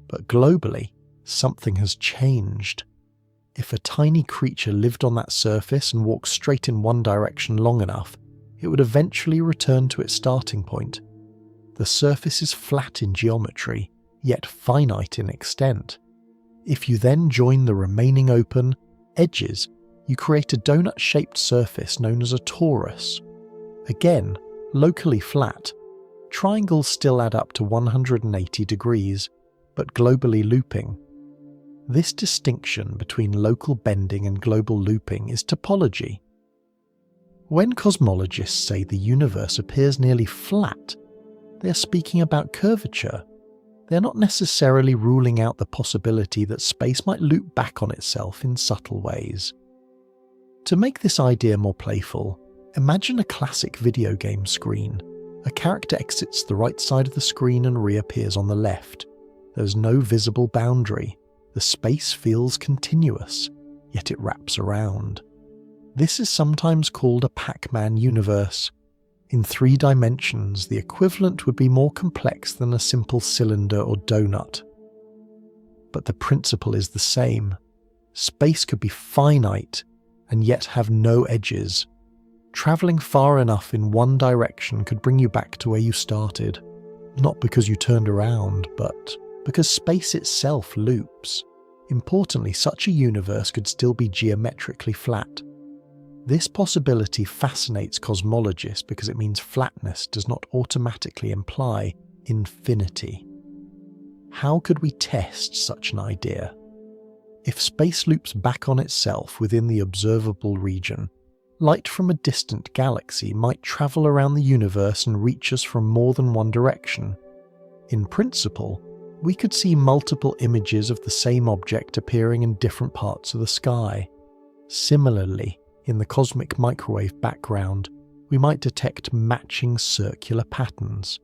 But globally, something has changed. If a tiny creature lived on that surface and walked straight in one direction long enough, it would eventually return to its starting point. The surface is flat in geometry, yet finite in extent. If you then join the remaining open edges, you create a donut-shaped surface known as a torus. Again, locally flat, triangles still add up to 180 degrees, but globally looping. This distinction between local bending and global looping is topology. When cosmologists say the universe appears nearly flat, they are speaking about curvature. They are not necessarily ruling out the possibility that space might loop back on itself in subtle ways. To make this idea more playful, imagine a classic video game screen. A character exits the right side of the screen and reappears on the left. There is no visible boundary. The space feels continuous, yet it wraps around. This is sometimes called a Pac-Man universe. In 3 dimensions, the equivalent would be more complex than a simple cylinder or donut. But the principle is the same. Space could be finite and yet have no edges. Travelling far enough in one direction could bring you back to where you started, not because you turned around, but because space itself loops. Importantly, such a universe could still be geometrically flat. This possibility fascinates cosmologists because it means flatness does not automatically imply infinity. How could we test such an idea? If space loops back on itself within the observable region, light from a distant galaxy might travel around the universe and reach us from more than one direction. In principle, we could see multiple images of the same object appearing in different parts of the sky. Similarly, in the cosmic microwave background, we might detect matching circular patterns,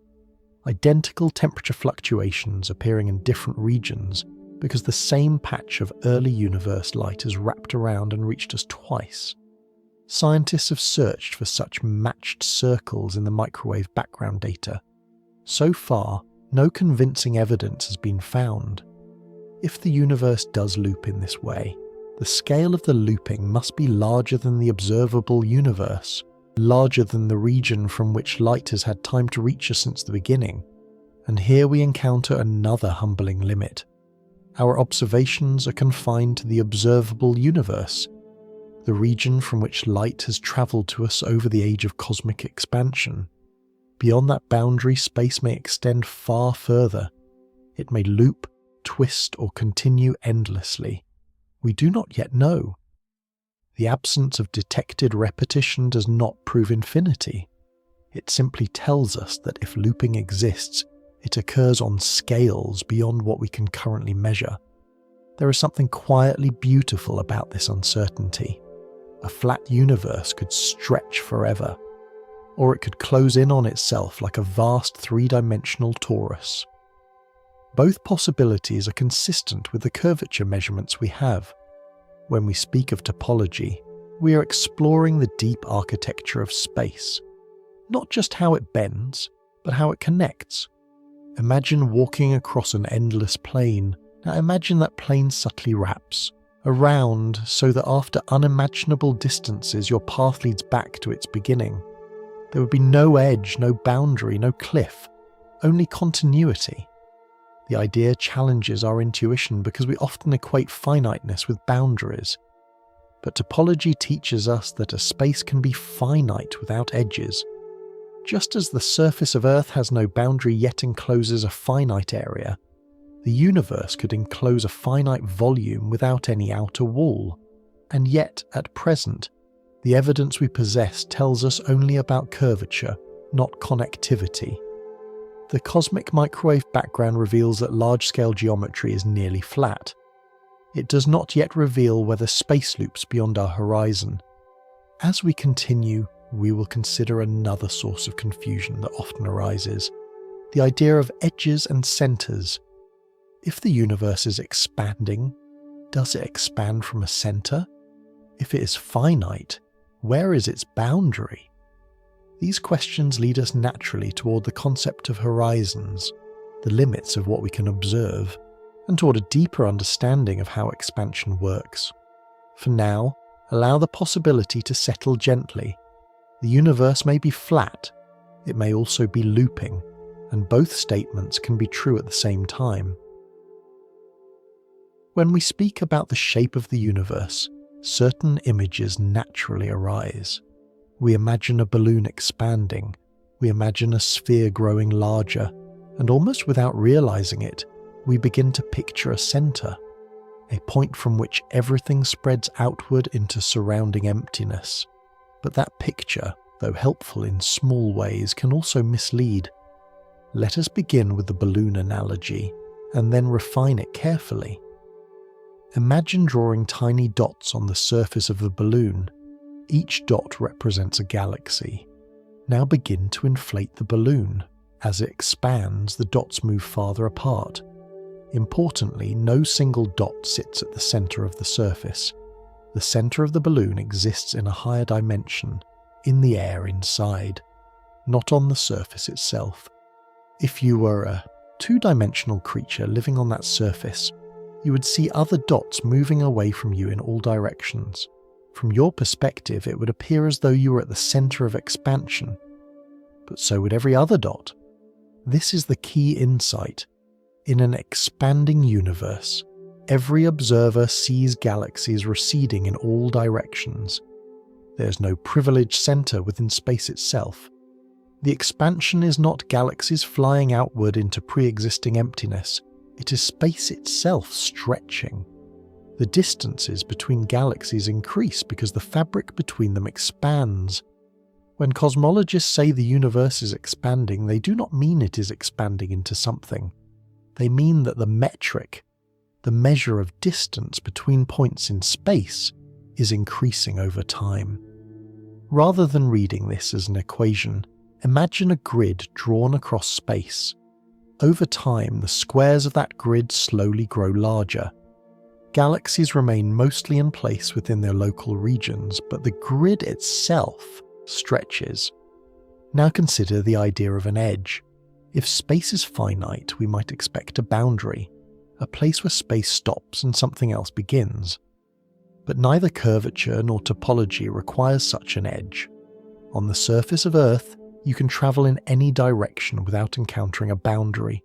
identical temperature fluctuations appearing in different regions because the same patch of early universe light has wrapped around and reached us twice. Scientists have searched for such matched circles in the microwave background data. So far, no convincing evidence has been found. If the universe does loop in this way, the scale of the looping must be larger than the observable universe, larger than the region from which light has had time to reach us since the beginning. And here we encounter another humbling limit. Our observations are confined to the observable universe, the region from which light has travelled to us over the age of cosmic expansion. Beyond that boundary, space may extend far further. It may loop, twist, or continue endlessly. We do not yet know. The absence of detected repetition does not prove infinity. It simply tells us that if looping exists, it occurs on scales beyond what we can currently measure. There is something quietly beautiful about this uncertainty. A flat universe could stretch forever, or it could close in on itself like a vast three-dimensional torus. Both possibilities are consistent with the curvature measurements we have. When we speak of topology, we are exploring the deep architecture of space, not just how it bends, but how it connects. Imagine walking across an endless plane. Now imagine that plane subtly wraps around so that after unimaginable distances your path leads back to its beginning. There would be no edge, no boundary, no cliff, only continuity. The idea challenges our intuition because we often equate finiteness with boundaries. But topology teaches us that a space can be finite without edges. Just as the surface of Earth has no boundary yet encloses a finite area, the universe could enclose a finite volume without any outer wall. And yet, at present, the evidence we possess tells us only about curvature, not connectivity. The cosmic microwave background reveals that large-scale geometry is nearly flat. It does not yet reveal whether space loops beyond our horizon. As we continue, we will consider another source of confusion that often arises: the idea of edges and centers. If the universe is expanding, does it expand from a center? If it is finite, where is its boundary? These questions lead us naturally toward the concept of horizons, the limits of what we can observe, and toward a deeper understanding of how expansion works. For now, allow the possibility to settle gently. The universe may be flat, it may also be looping, and both statements can be true at the same time. When we speak about the shape of the universe, certain images naturally arise. We imagine a balloon expanding, we imagine a sphere growing larger, and almost without realizing it, we begin to picture a center, a point from which everything spreads outward into surrounding emptiness. But that picture, though helpful in small ways, can also mislead. Let us begin with the balloon analogy, and then refine it carefully. Imagine drawing tiny dots on the surface of the balloon. Each dot represents a galaxy. Now begin to inflate the balloon. As it expands, the dots move farther apart. Importantly, no single dot sits at the center of the surface. The center of the balloon exists in a higher dimension, in the air inside, not on the surface itself. If you were a two-dimensional creature living on that surface, you would see other dots moving away from you in all directions. From your perspective, it would appear as though you were at the center of expansion. But so would every other dot. This is the key insight. In an expanding universe, every observer sees galaxies receding in all directions. There's no privileged center within space itself. The expansion is not galaxies flying outward into pre-existing emptiness. It is space itself stretching. The distances between galaxies increase because the fabric between them expands. When cosmologists say the universe is expanding, they do not mean it is expanding into something. They mean that the metric, the measure of distance between points in space, is increasing over time. Rather than reading this as an equation, imagine a grid drawn across space. Over time, the squares of that grid slowly grow larger. Galaxies remain mostly in place within their local regions, but the grid itself stretches. Now consider the idea of an edge. If space is finite, we might expect a boundary, a place where space stops and something else begins. But neither curvature nor topology requires such an edge. On the surface of Earth, you can travel in any direction without encountering a boundary.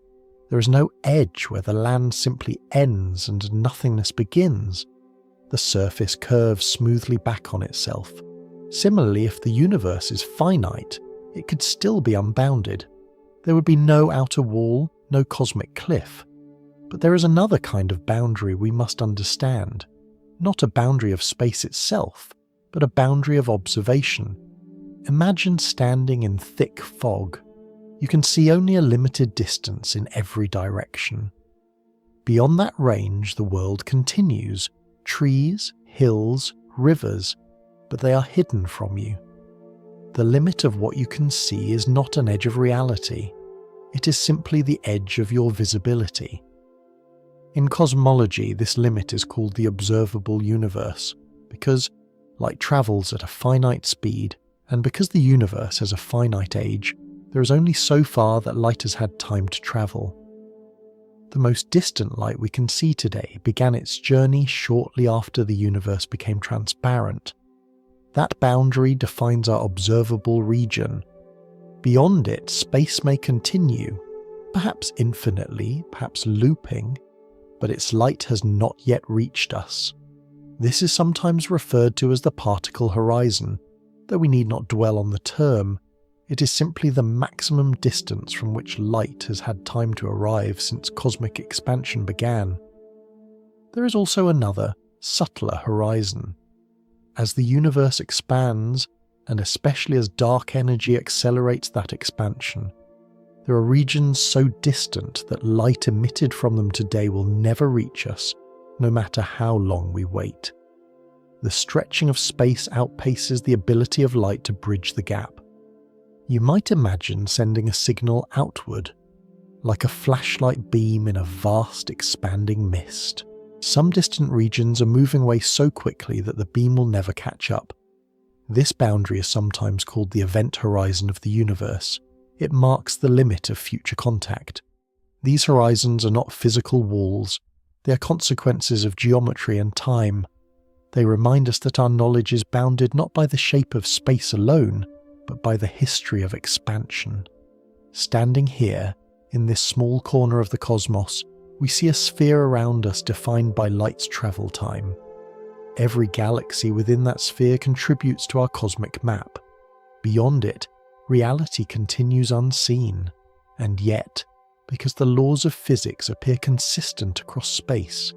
There is no edge where the land simply ends and nothingness begins. The surface curves smoothly back on itself. Similarly, if the universe is finite, it could still be unbounded. There would be no outer wall, no cosmic cliff. But there is another kind of boundary we must understand. Not a boundary of space itself, but a boundary of observation. Imagine standing in thick fog. You can see only a limited distance in every direction. Beyond that range, the world continues. Trees, hills, rivers, but they are hidden from you. The limit of what you can see is not an edge of reality. It is simply the edge of your visibility. In cosmology, this limit is called the observable universe, because light travels at a finite speed, and because the universe has a finite age, there is only so far that light has had time to travel. The most distant light we can see today began its journey shortly after the universe became transparent. That boundary defines our observable region. Beyond it, space may continue, perhaps infinitely, perhaps looping, but its light has not yet reached us. This is sometimes referred to as the particle horizon, though we need not dwell on the term. It is simply the maximum distance from which light has had time to arrive since cosmic expansion began. There is also another, subtler horizon. As the universe expands, and especially as dark energy accelerates that expansion, there are regions so distant that light emitted from them today will never reach us, no matter how long we wait. The stretching of space outpaces the ability of light to bridge the gap. You might imagine sending a signal outward, like a flashlight beam in a vast expanding mist. Some distant regions are moving away so quickly that the beam will never catch up. This boundary is sometimes called the event horizon of the universe. It marks the limit of future contact. These horizons are not physical walls. They are consequences of geometry and time. They remind us that our knowledge is bounded not by the shape of space alone, but by the history of expansion. Standing here, in this small corner of the cosmos, we see a sphere around us defined by light's travel time. Every galaxy within that sphere contributes to our cosmic map. Beyond it, reality continues unseen. And yet, because the laws of physics appear consistent across space,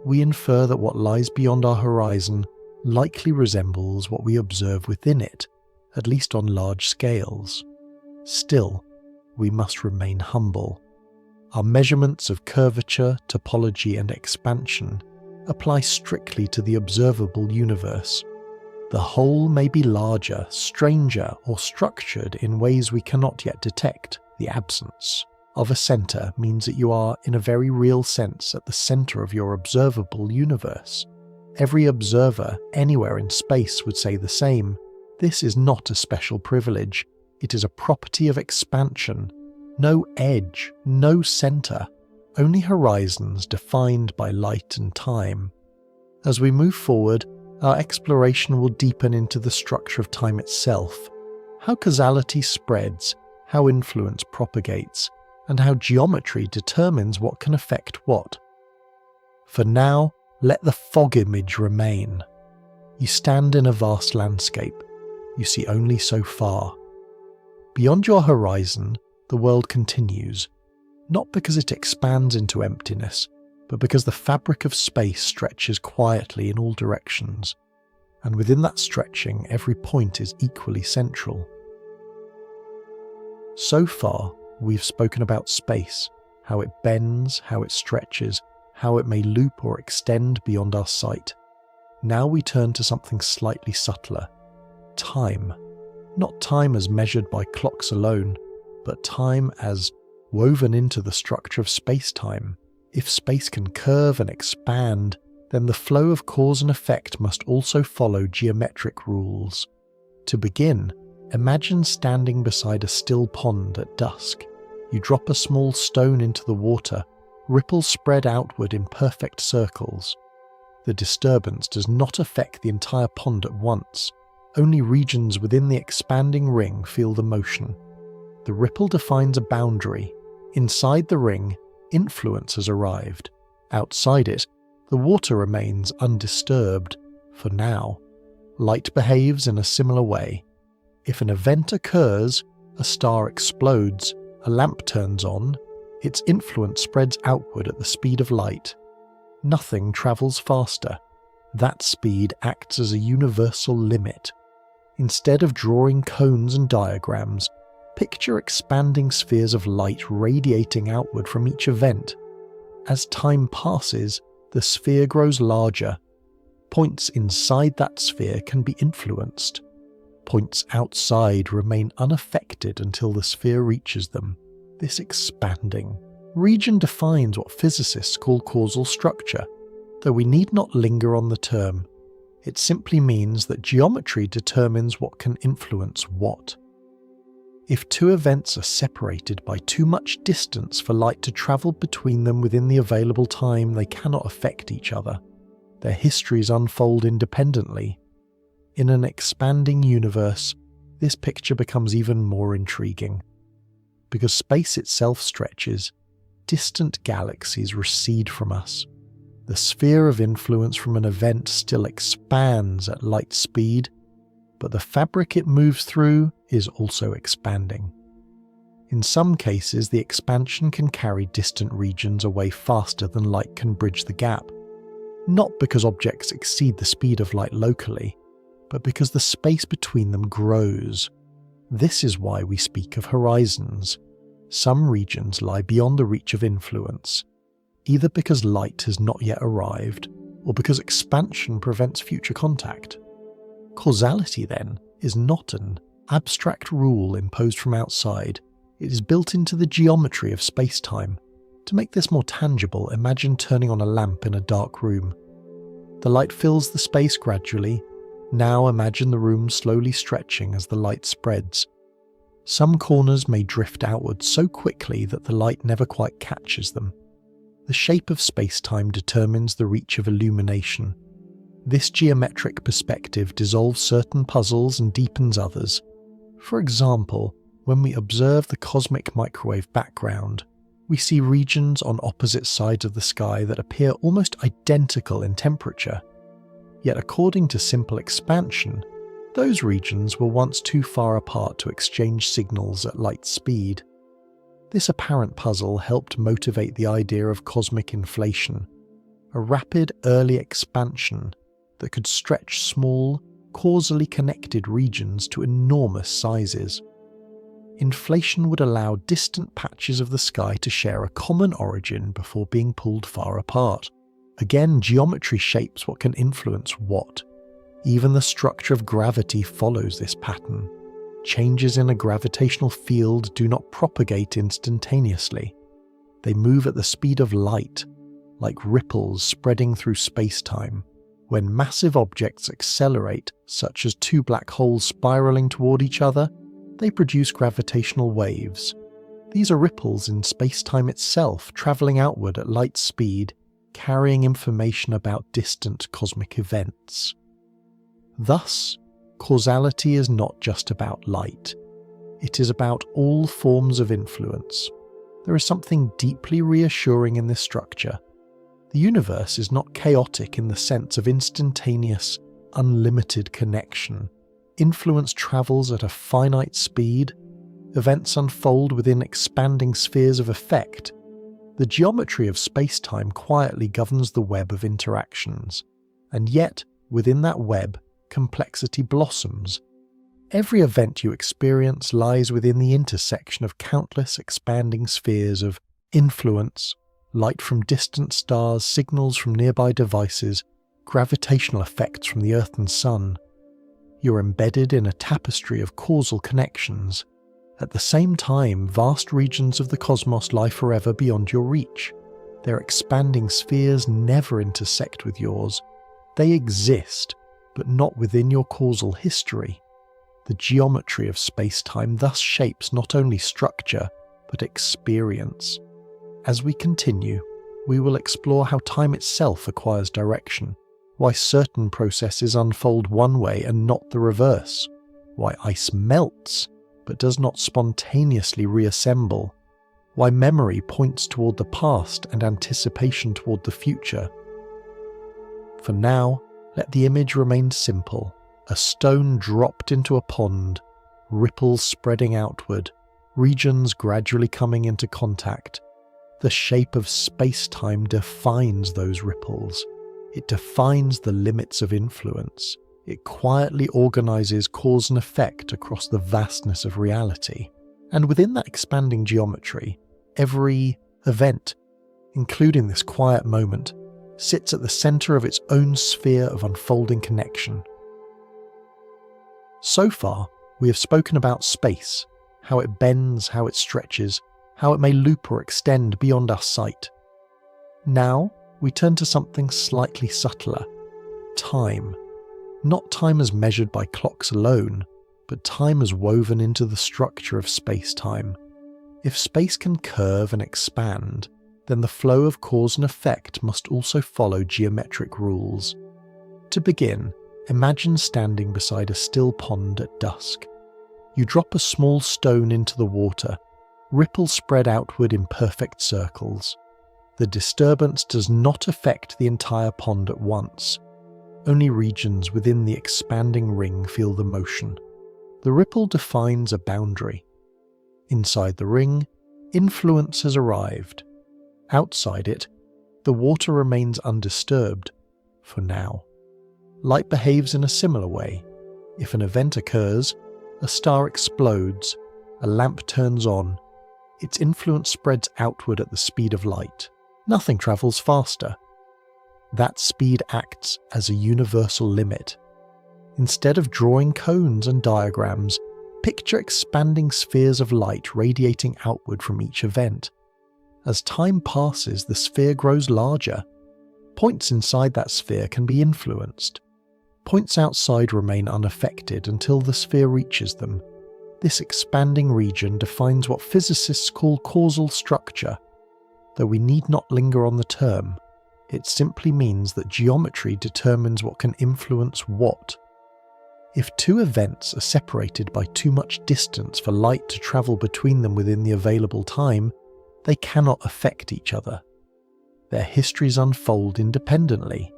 we infer that what lies beyond our horizon likely resembles what we observe within it, at least on large scales. Still, we must remain humble. Our measurements of curvature, topology, and expansion apply strictly to the observable universe. The whole may be larger, stranger, or structured in ways we cannot yet detect. The absence of a center means that you are, in a very real sense, at the center of your observable universe. Every observer anywhere in space would say the same. This is not a special privilege. It is a property of expansion. No edge, no center, only horizons defined by light and time. As we move forward, our exploration will deepen into the structure of time itself, how causality spreads, how influence propagates, and how geometry determines what can affect what. For now, let the fog image remain. You stand in a vast landscape. You see only so far. Beyond your horizon, the world continues, not because it expands into emptiness, but because the fabric of space stretches quietly in all directions, and within that stretching, every point is equally central. So far, we've spoken about space, how it bends, how it stretches, how it may loop or extend beyond our sight. Now we turn to something slightly subtler. Time. Not time as measured by clocks alone, but time as woven into the structure of space-time. If space can curve and expand, then the flow of cause and effect must also follow geometric rules. To begin, imagine standing beside a still pond at dusk. You drop a small stone into the water, ripples spread outward in perfect circles. The disturbance does not affect the entire pond at once. Only regions within the expanding ring feel the motion. The ripple defines a boundary. Inside the ring, influence has arrived. Outside it, the water remains undisturbed, for now. Light behaves in a similar way. If an event occurs, a star explodes, a lamp turns on, its influence spreads outward at the speed of light. Nothing travels faster. That speed acts as a universal limit. Instead of drawing cones and diagrams, picture expanding spheres of light radiating outward from each event. As time passes, the sphere grows larger. Points inside that sphere can be influenced. Points outside remain unaffected until the sphere reaches them. This expanding region defines what physicists call causal structure, though we need not linger on the term. It simply means that geometry determines what can influence what. If two events are separated by too much distance for light to travel between them within the available time, they cannot affect each other. Their histories unfold independently. In an expanding universe, this picture becomes even more intriguing. Because space itself stretches, distant galaxies recede from us. The sphere of influence from an event still expands at light speed, but the fabric it moves through is also expanding. In some cases, the expansion can carry distant regions away faster than light can bridge the gap, not because objects exceed the speed of light locally, but because the space between them grows. This is why we speak of horizons. Some regions lie beyond the reach of influence, either because light has not yet arrived, or because expansion prevents future contact. Causality, then, is not an abstract rule imposed from outside. It is built into the geometry of space-time. To make this more tangible, imagine turning on a lamp in a dark room. The light fills the space gradually. Now imagine the room slowly stretching as the light spreads. Some corners may drift outward so quickly that the light never quite catches them. The shape of space-time determines the reach of illumination. This geometric perspective dissolves certain puzzles and deepens others. For example, when we observe the cosmic microwave background, we see regions on opposite sides of the sky that appear almost identical in temperature. Yet according to simple expansion, those regions were once too far apart to exchange signals at light speed. This apparent puzzle helped motivate the idea of cosmic inflation, a rapid early expansion that could stretch small, causally connected regions to enormous sizes. Inflation would allow distant patches of the sky to share a common origin before being pulled far apart. Again, geometry shapes what can influence what. Even the structure of gravity follows this pattern. Changes in a gravitational field do not propagate instantaneously. They move at the speed of light, like ripples spreading through space-time. When massive objects accelerate, such as two black holes spiraling toward each other, they produce gravitational waves. These are ripples in space-time itself, traveling outward at light speed, carrying information about distant cosmic events. Thus, causality is not just about light. It is about all forms of influence. There is something deeply reassuring in this structure. The universe is not chaotic in the sense of instantaneous, unlimited connection. Influence travels at a finite speed. Events unfold within expanding spheres of effect. The geometry of space-time quietly governs the web of interactions. And yet, within that web, complexity blossoms. Every event you experience lies within the intersection of countless expanding spheres of influence, light from distant stars, signals from nearby devices, gravitational effects from the Earth and Sun. You're embedded in a tapestry of causal connections. At the same time, vast regions of the cosmos lie forever beyond your reach. Their expanding spheres never intersect with yours. They exist, but not within your causal history. The geometry of space-time thus shapes not only structure, but experience. As we continue, we will explore how time itself acquires direction, why certain processes unfold one way and not the reverse, why ice melts but does not spontaneously reassemble, why memory points toward the past and anticipation toward the future. For now, let the image remain simple: a stone dropped into a pond, ripples spreading outward, regions gradually coming into contact. The shape of space-time defines those ripples. It defines the limits of influence. It quietly organizes cause and effect across the vastness of reality. And within that expanding geometry, every event, including this quiet moment, sits at the center of its own sphere of unfolding connection. So far, we have spoken about space, how it bends, how it stretches, how it may loop or extend beyond our sight. Now, we turn to something slightly subtler: time. Not time as measured by clocks alone, but time as woven into the structure of space-time. If space can curve and expand, then the flow of cause and effect must also follow geometric rules. To begin, imagine standing beside a still pond at dusk. You drop a small stone into the water. Ripples spread outward in perfect circles. The disturbance does not affect the entire pond at once. Only regions within the expanding ring feel the motion. The ripple defines a boundary. Inside the ring, influence has arrived. Outside it, the water remains undisturbed, for now. Light behaves in a similar way. If an event occurs, a star explodes, a lamp turns on, its influence spreads outward at the speed of light. Nothing travels faster. That speed acts as a universal limit. Instead of drawing cones and diagrams, picture expanding spheres of light radiating outward from each event. As time passes, the sphere grows larger. Points inside that sphere can be influenced. Points outside remain unaffected until the sphere reaches them. This expanding region defines what physicists call causal structure. Though we need not linger on the term, it simply means that geometry determines what can influence what. If two events are separated by too much distance for light to travel between them within the available time, they cannot affect each other. Their histories unfold independently.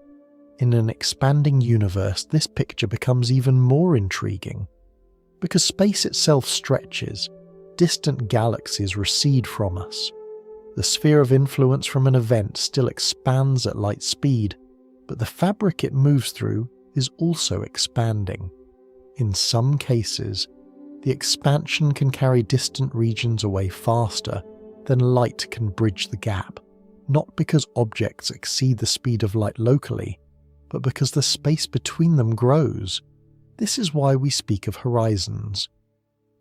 In an expanding universe, this picture becomes even more intriguing. Because space itself stretches, distant galaxies recede from us. The sphere of influence from an event still expands at light speed, but the fabric it moves through is also expanding. In some cases, the expansion can carry distant regions away faster than light can bridge the gap, not because objects exceed the speed of light locally, but because the space between them grows. This is why we speak of horizons.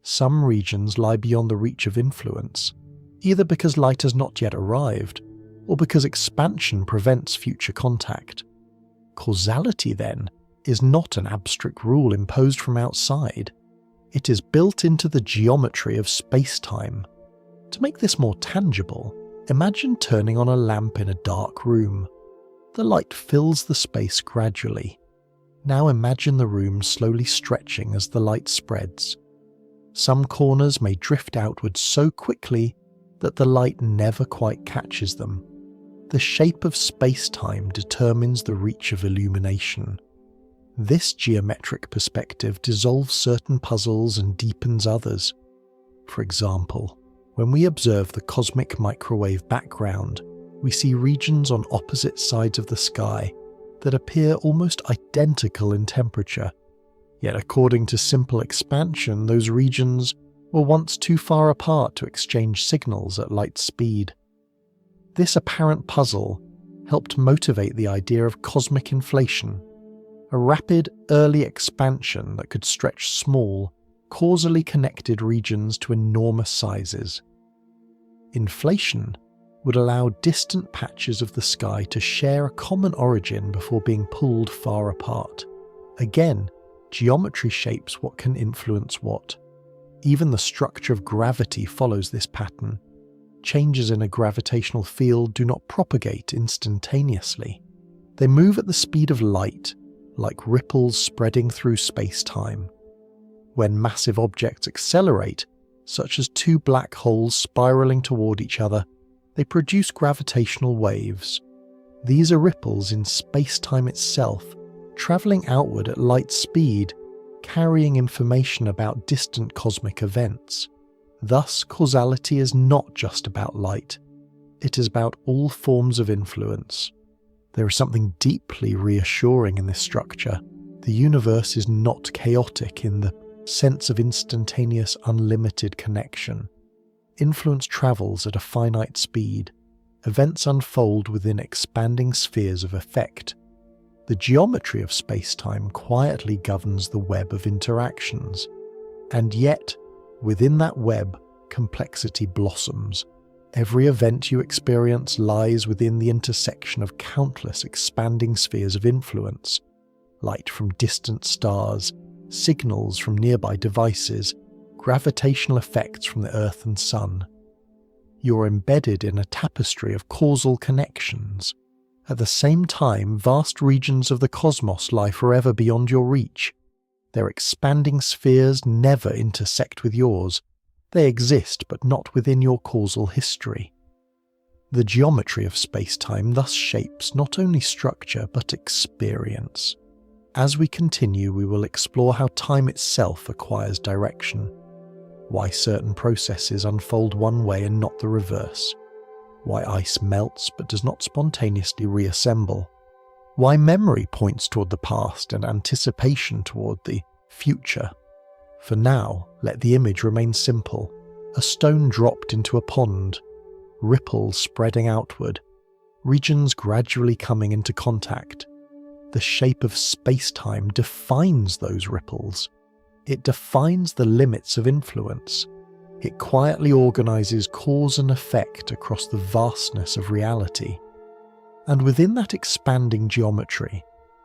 Some regions lie beyond the reach of influence, either because light has not yet arrived, or because expansion prevents future contact. Causality, then, is not an abstract rule imposed from outside. It is built into the geometry of space-time. To make this more tangible, imagine turning on a lamp in a dark room. The light fills the space gradually. Now imagine the room slowly stretching as the light spreads. Some corners may drift outward so quickly that the light never quite catches them. The shape of space-time determines the reach of illumination. This geometric perspective dissolves certain puzzles and deepens others. For example, when we observe the cosmic microwave background, we see regions on opposite sides of the sky that appear almost identical in temperature. Yet according to simple expansion, those regions were once too far apart to exchange signals at light speed. This apparent puzzle helped motivate the idea of cosmic inflation, a rapid, early expansion that could stretch small, causally connected regions to enormous sizes. Inflation would allow distant patches of the sky to share a common origin before being pulled far apart. Again, geometry shapes what can influence what. Even the structure of gravity follows this pattern. Changes in a gravitational field do not propagate instantaneously. They move at the speed of light, like ripples spreading through space-time. When massive objects accelerate, such as two black holes spiraling toward each other, they produce gravitational waves. These are ripples in space-time itself, travelling outward at light speed, carrying information about distant cosmic events. Thus, causality is not just about light. It is about all forms of influence. There is something deeply reassuring in this structure. The universe is not chaotic in the sense of instantaneous, unlimited connection. Influence travels at a finite speed. Events unfold within expanding spheres of effect. The geometry of space-time quietly governs the web of interactions. And yet, within that web, complexity blossoms. Every event you experience lies within the intersection of countless expanding spheres of influence. Light from distant stars, signals from nearby devices, gravitational effects from the Earth and Sun. You're embedded in a tapestry of causal connections. At the same time, vast regions of the cosmos lie forever beyond your reach. Their expanding spheres never intersect with yours. They exist, but not within your causal history. The geometry of space-time thus shapes not only structure, but experience. As we continue, we will explore how time itself acquires direction, why certain processes unfold one way and not the reverse, why ice melts but does not spontaneously reassemble, why memory points toward the past and anticipation toward the future. For now, let the image remain simple: a stone dropped into a pond, ripples spreading outward, regions gradually coming into contact. The shape of space-time defines those ripples. It defines the limits of influence. It quietly organizes cause and effect across the vastness of reality. And within that expanding geometry,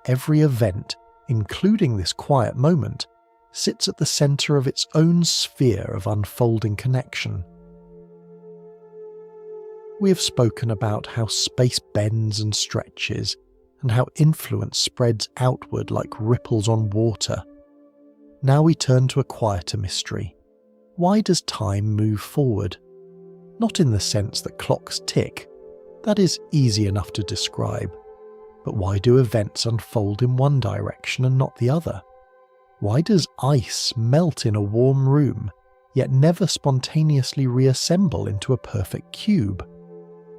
every event, including this quiet moment, sits at the center of its own sphere of unfolding connection. We have spoken about how space bends and stretches, and how influence spreads outward like ripples on water. Now we turn to a quieter mystery. Why does time move forward? Not in the sense that clocks tick. That is easy enough to describe. But why do events unfold in one direction and not the other? Why does ice melt in a warm room, yet never spontaneously reassemble into a perfect cube?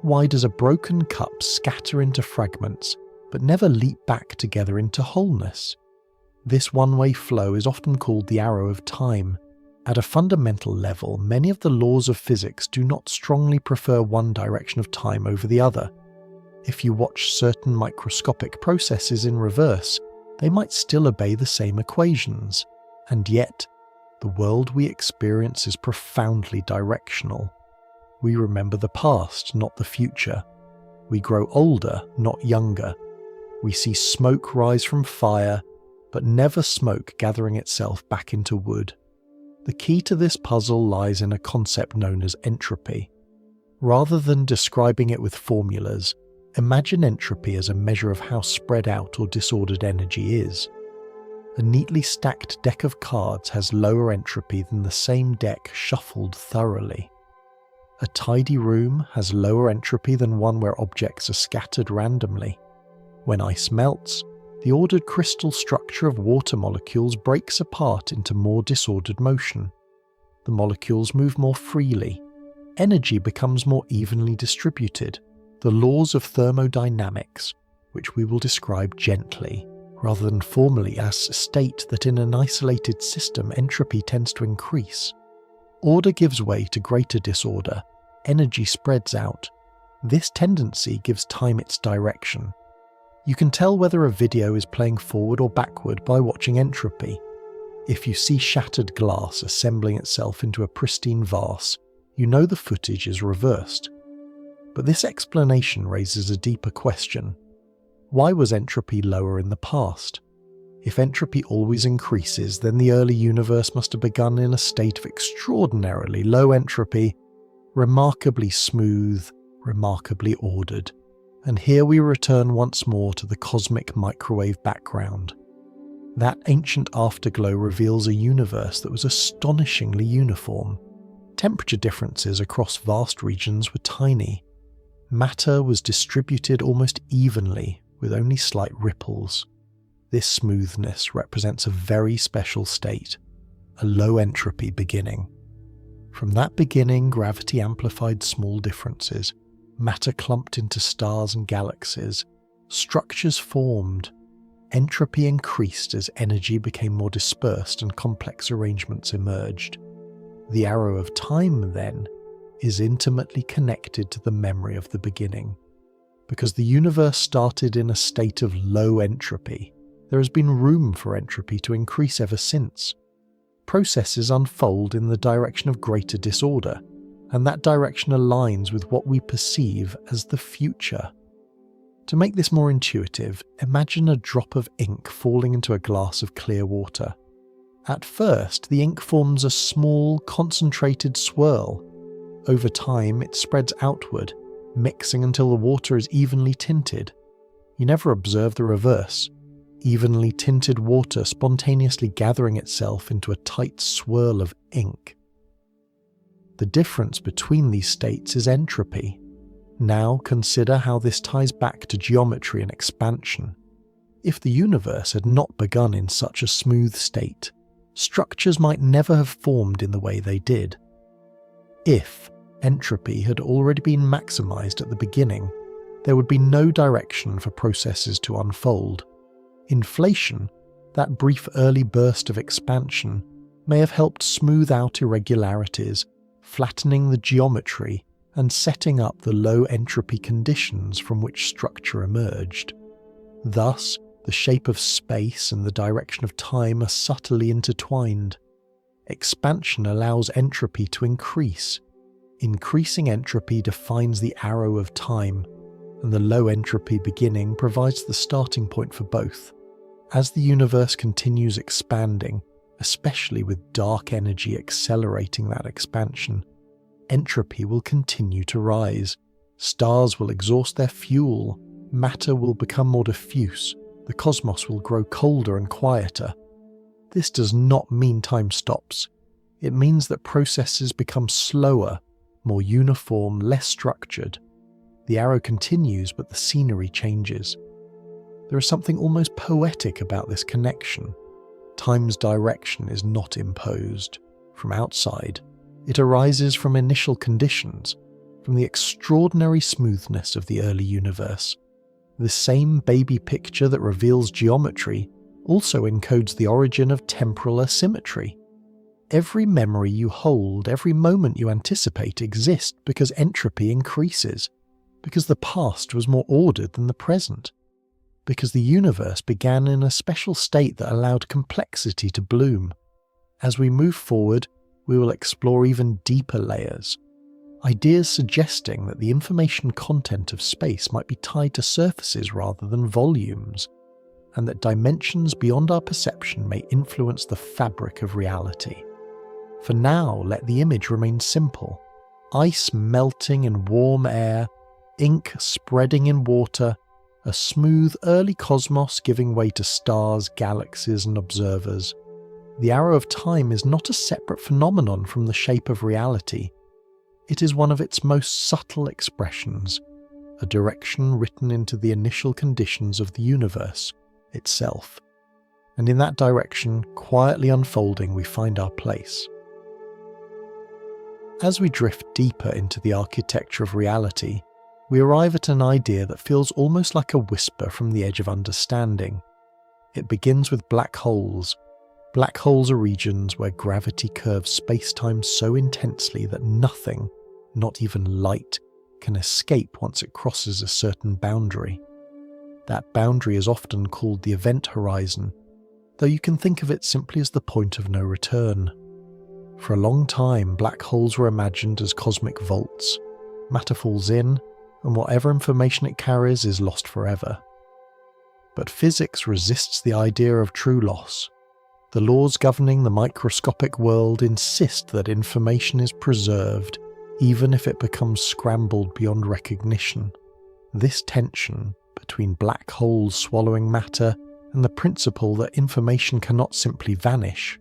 Why does a broken cup scatter into fragments, but never leap back together into wholeness? This one-way flow is often called the arrow of time. At a fundamental level, many of the laws of physics do not strongly prefer one direction of time over the other. If you watch certain microscopic processes in reverse, they might still obey the same equations. And yet, the world we experience is profoundly directional. We remember the past, not the future. We grow older, not younger. We see smoke rise from fire, but never smoke gathering itself back into wood. The key to this puzzle lies in a concept known as entropy. Rather than describing it with formulas, imagine entropy as a measure of how spread out or disordered energy is. A neatly stacked deck of cards has lower entropy than the same deck shuffled thoroughly. A tidy room has lower entropy than one where objects are scattered randomly. When ice melts, the ordered crystal structure of water molecules breaks apart into more disordered motion. The molecules move more freely. Energy becomes more evenly distributed. The laws of thermodynamics, which we will describe gently, rather than formally, as state that in an isolated system entropy tends to increase. Order gives way to greater disorder. Energy spreads out. This tendency gives time its direction. You can tell whether a video is playing forward or backward by watching entropy. If you see shattered glass assembling itself into a pristine vase, you know the footage is reversed. But this explanation raises a deeper question. Why was entropy lower in the past? If entropy always increases, then the early universe must have begun in a state of extraordinarily low entropy, remarkably smooth, remarkably ordered. And here we return once more to the cosmic microwave background. That ancient afterglow reveals a universe that was astonishingly uniform. Temperature differences across vast regions were tiny. Matter was distributed almost evenly, with only slight ripples. This smoothness represents a very special state, a low entropy beginning. From that beginning, gravity amplified small differences. Matter clumped into stars and galaxies. Structures formed. Entropy increased as energy became more dispersed and complex arrangements emerged. The arrow of time, then, is intimately connected to the memory of the beginning. Because the universe started in a state of low entropy, there has been room for entropy to increase ever since. Processes unfold in the direction of greater disorder, and that direction aligns with what we perceive as the future. To make this more intuitive, imagine a drop of ink falling into a glass of clear water. At first, the ink forms a small, concentrated swirl. Over time, it spreads outward, mixing until the water is evenly tinted. You never observe the reverse. Evenly tinted water spontaneously gathering itself into a tight swirl of ink. The difference between these states is entropy. Now consider how this ties back to geometry and expansion. If the universe had not begun in such a smooth state, structures might never have formed in the way they did. If entropy had already been maximized at the beginning, there would be no direction for processes to unfold. Inflation, that brief early burst of expansion, may have helped smooth out irregularities, flattening the geometry and setting up the low entropy conditions from which structure emerged. Thus, the shape of space and the direction of time are subtly intertwined. Expansion allows entropy to increase. Increasing entropy defines the arrow of time, and the low entropy beginning provides the starting point for both. As the universe continues expanding, especially with dark energy accelerating that expansion, entropy will continue to rise. Stars will exhaust their fuel, matter will become more diffuse, the cosmos will grow colder and quieter. This does not mean time stops. It means that processes become slower, more uniform, less structured. The arrow continues, but the scenery changes. There is something almost poetic about this connection. Time's direction is not imposed from outside. It arises from initial conditions, from the extraordinary smoothness of the early universe. The same baby picture that reveals geometry also encodes the origin of temporal asymmetry. Every memory you hold, every moment you anticipate exists because entropy increases, because the past was more ordered than the present, because the universe began in a special state that allowed complexity to bloom. As we move forward, we will explore even deeper layers, ideas suggesting that the information content of space might be tied to surfaces rather than volumes, and that dimensions beyond our perception may influence the fabric of reality. For now, let the image remain simple. Ice melting in warm air, ink spreading in water, a smooth early cosmos giving way to stars, galaxies, and observers. The arrow of time is not a separate phenomenon from the shape of reality. It is one of its most subtle expressions, a direction written into the initial conditions of the universe itself. And in that direction, quietly unfolding, we find our place. As we drift deeper into the architecture of reality, we arrive at an idea that feels almost like a whisper from the edge of understanding. It begins with black holes. Black holes are regions where gravity curves space-time so intensely that nothing, not even light, can escape once it crosses a certain boundary. That boundary is often called the event horizon, though you can think of it simply as the point of no return. For a long time, black holes were imagined as cosmic vaults. Matter falls in, and whatever information it carries is lost forever. But physics resists the idea of true loss. The laws governing the microscopic world insist that information is preserved, even if it becomes scrambled beyond recognition. This tension between black holes swallowing matter and the principle that information cannot simply vanish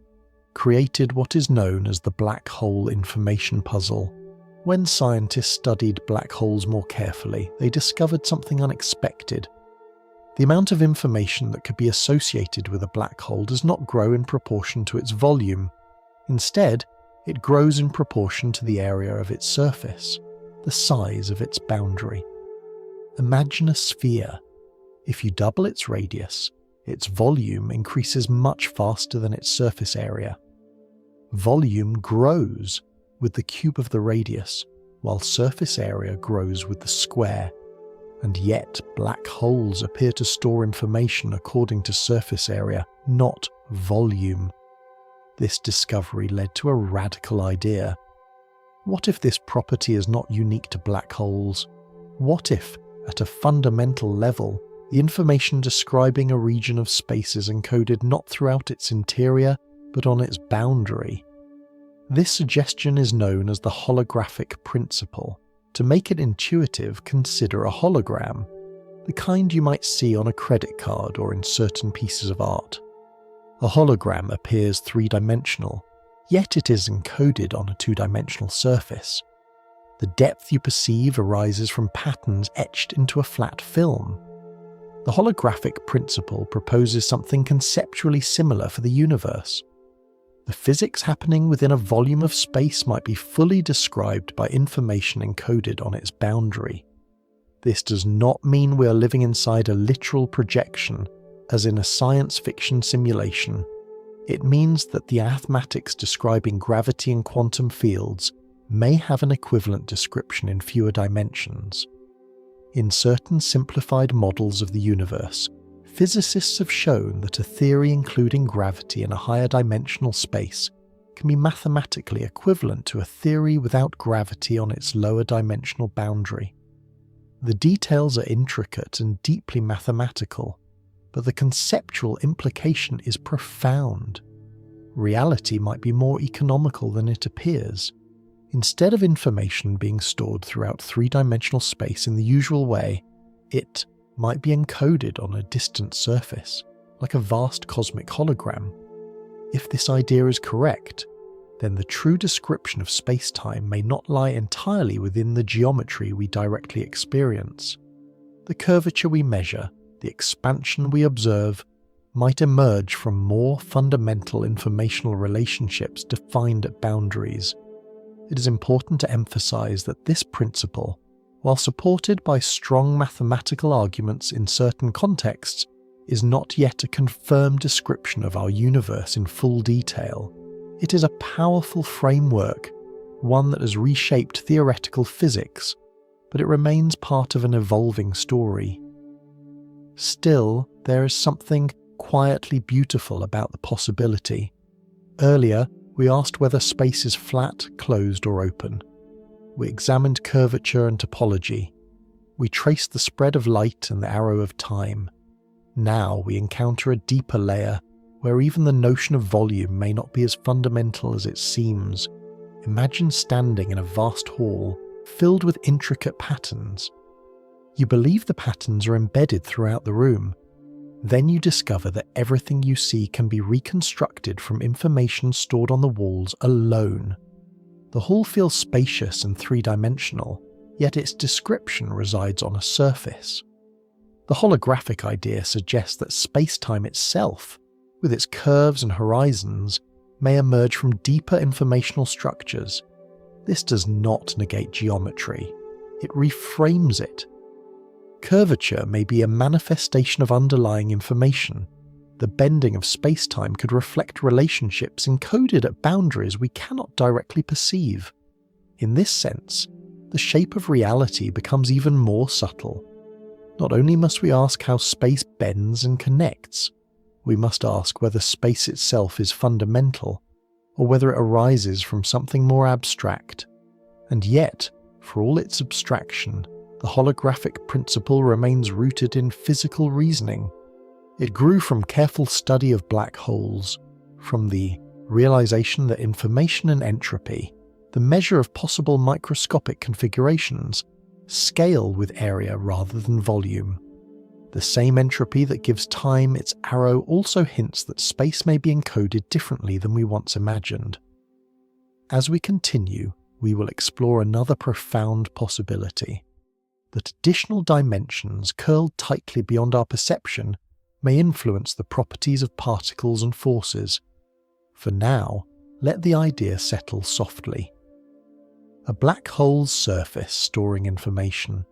created what is known as the black hole information puzzle. When scientists studied black holes more carefully, they discovered something unexpected. The amount of information that could be associated with a black hole does not grow in proportion to its volume. Instead, it grows in proportion to the area of its surface, the size of its boundary. Imagine a sphere. If you double its radius, its volume increases much faster than its surface area. Volume grows with the cube of the radius, while surface area grows with the square. And yet, black holes appear to store information according to surface area, not volume. This discovery led to a radical idea. What if this property is not unique to black holes? What if, at a fundamental level, the information describing a region of space is encoded not throughout its interior, but on its boundary? This suggestion is known as the holographic principle. To make it intuitive, consider a hologram, the kind you might see on a credit card or in certain pieces of art. A hologram appears three-dimensional, yet it is encoded on a two-dimensional surface. The depth you perceive arises from patterns etched into a flat film. The holographic principle proposes something conceptually similar for the universe. The physics happening within a volume of space might be fully described by information encoded on its boundary. This does not mean we are living inside a literal projection, as in a science fiction simulation. It means that the mathematics describing gravity and quantum fields may have an equivalent description in fewer dimensions. In certain simplified models of the universe, physicists have shown that a theory including gravity in a higher dimensional space can be mathematically equivalent to a theory without gravity on its lower dimensional boundary. The details are intricate and deeply mathematical, but the conceptual implication is profound. Reality might be more economical than it appears. Instead of information being stored throughout three-dimensional space in the usual way, it might be encoded on a distant surface, like a vast cosmic hologram. If this idea is correct, then the true description of space-time may not lie entirely within the geometry we directly experience. The curvature we measure, the expansion we observe, might emerge from more fundamental informational relationships defined at boundaries. It is important to emphasize that this principle, while supported by strong mathematical arguments in certain contexts, is not yet a confirmed description of our universe in full detail. It is a powerful framework, one that has reshaped theoretical physics, but it remains part of an evolving story. Still, there is something quietly beautiful about the possibility. Earlier, we asked whether space is flat, closed, or open. We examined curvature and topology. We traced the spread of light and the arrow of time. Now we encounter a deeper layer, where even the notion of volume may not be as fundamental as it seems. Imagine standing in a vast hall, filled with intricate patterns. You believe the patterns are embedded throughout the room. Then you discover that everything you see can be reconstructed from information stored on the walls alone. The hall feels spacious and three-dimensional, yet its description resides on a surface. The holographic idea suggests that space-time itself, with its curves and horizons, may emerge from deeper informational structures. This does not negate geometry. It reframes it. Curvature may be a manifestation of underlying information. The bending of space-time could reflect relationships encoded at boundaries we cannot directly perceive. In this sense, the shape of reality becomes even more subtle. Not only must we ask how space bends and connects, we must ask whether space itself is fundamental, or whether it arises from something more abstract. And yet, for all its abstraction, the holographic principle remains rooted in physical reasoning. It grew from careful study of black holes, from the realization that information and entropy, the measure of possible microscopic configurations, scale with area rather than volume. The same entropy that gives time its arrow also hints that space may be encoded differently than we once imagined. As we continue, we will explore another profound possibility: that additional dimensions curled tightly beyond our perception may influence the properties of particles and forces. For now, let the idea settle softly. A black hole's surface storing information,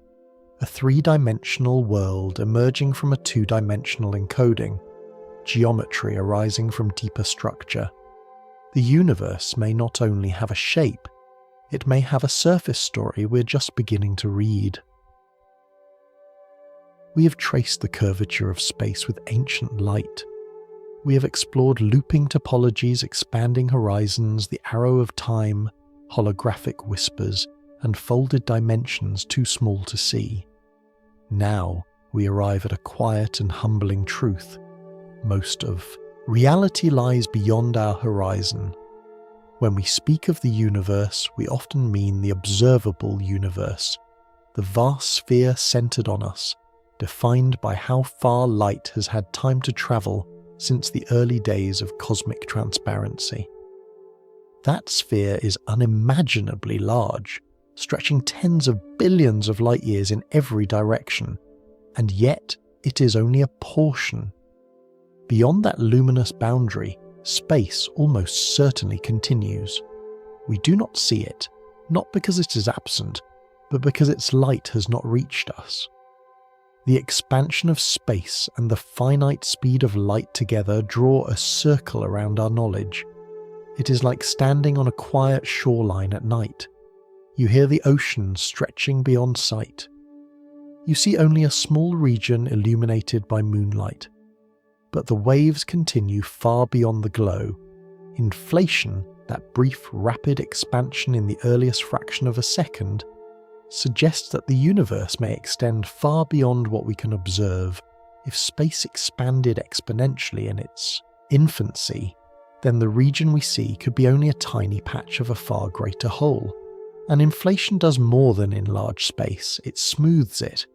a three-dimensional world emerging from a two-dimensional encoding, geometry arising from deeper structure. The universe may not only have a shape, it may have a surface story we're just beginning to read. We have traced the curvature of space with ancient light. We have explored looping topologies, expanding horizons, the arrow of time, holographic whispers, and folded dimensions too small to see. Now we arrive at a quiet and humbling truth. Most of reality lies beyond our horizon. When we speak of the universe, we often mean the observable universe, the vast sphere centered on us, defined by how far light has had time to travel since the early days of cosmic transparency. That sphere is unimaginably large, stretching tens of billions of light years in every direction, and yet it is only a portion. Beyond that luminous boundary, space almost certainly continues. We do not see it, not because it is absent, but because its light has not reached us. The expansion of space and the finite speed of light together draw a circle around our knowledge. It is like standing on a quiet shoreline at night. You hear the ocean stretching beyond sight. You see only a small region illuminated by moonlight. But the waves continue far beyond the glow. Inflation, that brief, rapid expansion in the earliest fraction of a second, suggests that the universe may extend far beyond what we can observe. If space expanded exponentially in its infancy, then the region we see could be only a tiny patch of a far greater whole. And inflation does more than enlarge space, it smooths it.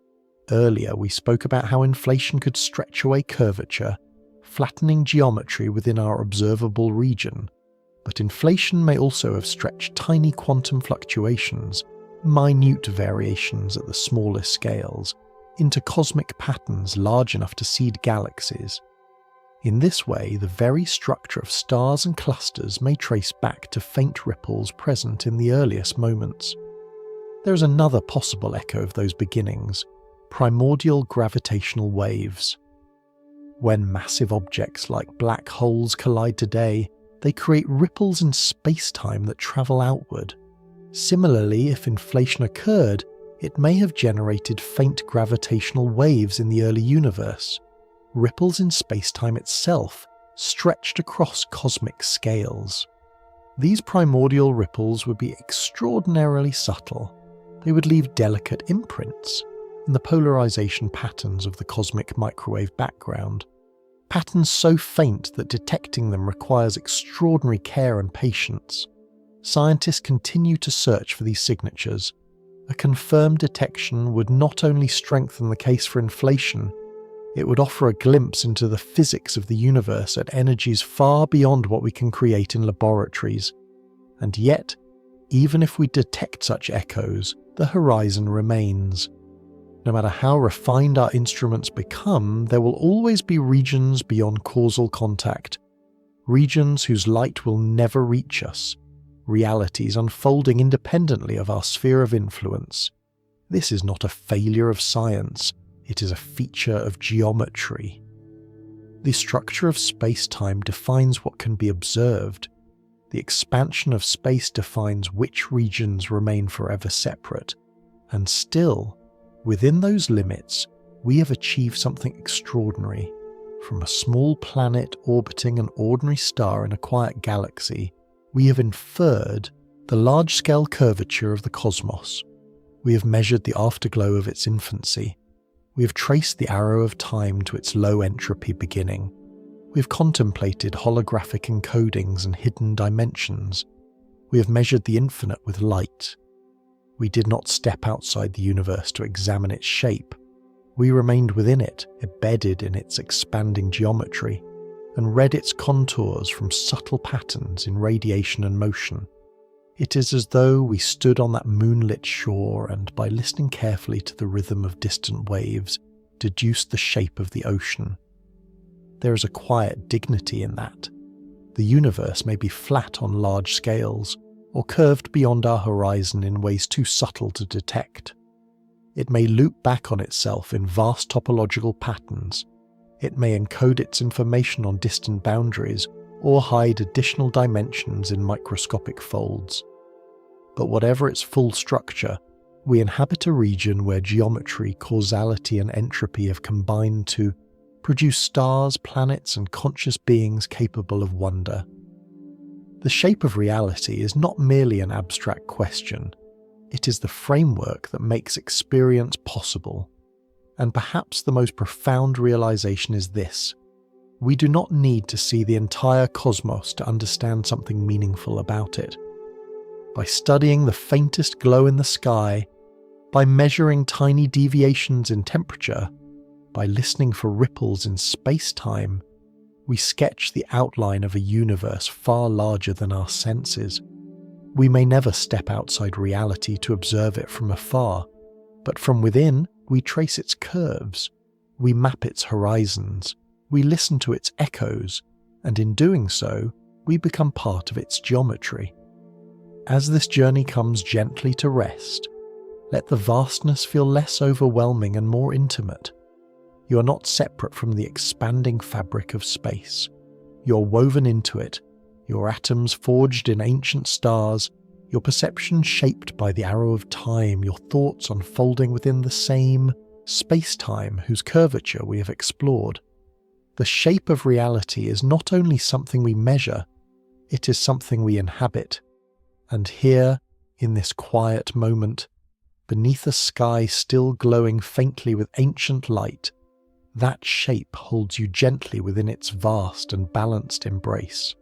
Earlier we spoke about how inflation could stretch away curvature, flattening geometry within our observable region. But inflation may also have stretched tiny quantum fluctuations, minute variations at the smallest scales, into cosmic patterns large enough to seed galaxies. In this way, the very structure of stars and clusters may trace back to faint ripples present in the earliest moments. There is another possible echo of those beginnings: primordial gravitational waves. When massive objects like black holes collide today, they create ripples in space-time that travel outward. Similarly, if inflation occurred, it may have generated faint gravitational waves in the early universe, ripples in space-time itself, stretched across cosmic scales. These primordial ripples would be extraordinarily subtle. They would leave delicate imprints in the polarization patterns of the cosmic microwave background, patterns so faint that detecting them requires extraordinary care and patience. Scientists continue to search for these signatures. A confirmed detection would not only strengthen the case for inflation, it would offer a glimpse into the physics of the universe at energies far beyond what we can create in laboratories. And yet, even if we detect such echoes, the horizon remains. No matter how refined our instruments become, there will always be regions beyond causal contact, regions whose light will never reach us, realities unfolding independently of our sphere of influence. This is not a failure of science, it is a feature of geometry. The structure of space-time defines what can be observed. The expansion of space defines which regions remain forever separate. And still, within those limits, we have achieved something extraordinary. From a small planet orbiting an ordinary star in a quiet galaxy, we have inferred the large-scale curvature of the cosmos. We have measured the afterglow of its infancy. We have traced the arrow of time to its low entropy beginning. We have contemplated holographic encodings and hidden dimensions. We have measured the infinite with light. We did not step outside the universe to examine its shape. We remained within it, embedded in its expanding geometry, and read its contours from subtle patterns in radiation and motion. It is as though we stood on that moonlit shore and, by listening carefully to the rhythm of distant waves, deduced the shape of the ocean. There is a quiet dignity in that. The universe may be flat on large scales, or curved beyond our horizon in ways too subtle to detect. It may loop back on itself in vast topological patterns. It may encode its information on distant boundaries, or hide additional dimensions in microscopic folds. But whatever its full structure, we inhabit a region where geometry, causality, and entropy have combined to produce stars, planets, and conscious beings capable of wonder. The shape of reality is not merely an abstract question. It is the framework that makes experience possible. And perhaps the most profound realization is this: we do not need to see the entire cosmos to understand something meaningful about it. By studying the faintest glow in the sky, by measuring tiny deviations in temperature, by listening for ripples in space-time, we sketch the outline of a universe far larger than our senses. We may never step outside reality to observe it from afar, but from within, we trace its curves, we map its horizons, we listen to its echoes, and in doing so, we become part of its geometry. As this journey comes gently to rest, let the vastness feel less overwhelming and more intimate. You are not separate from the expanding fabric of space. You're woven into it, your atoms forged in ancient stars, your perception shaped by the arrow of time, your thoughts unfolding within the same space-time whose curvature we have explored. The shape of reality is not only something we measure, it is something we inhabit. And here, in this quiet moment, beneath a sky still glowing faintly with ancient light, that shape holds you gently within its vast and balanced embrace.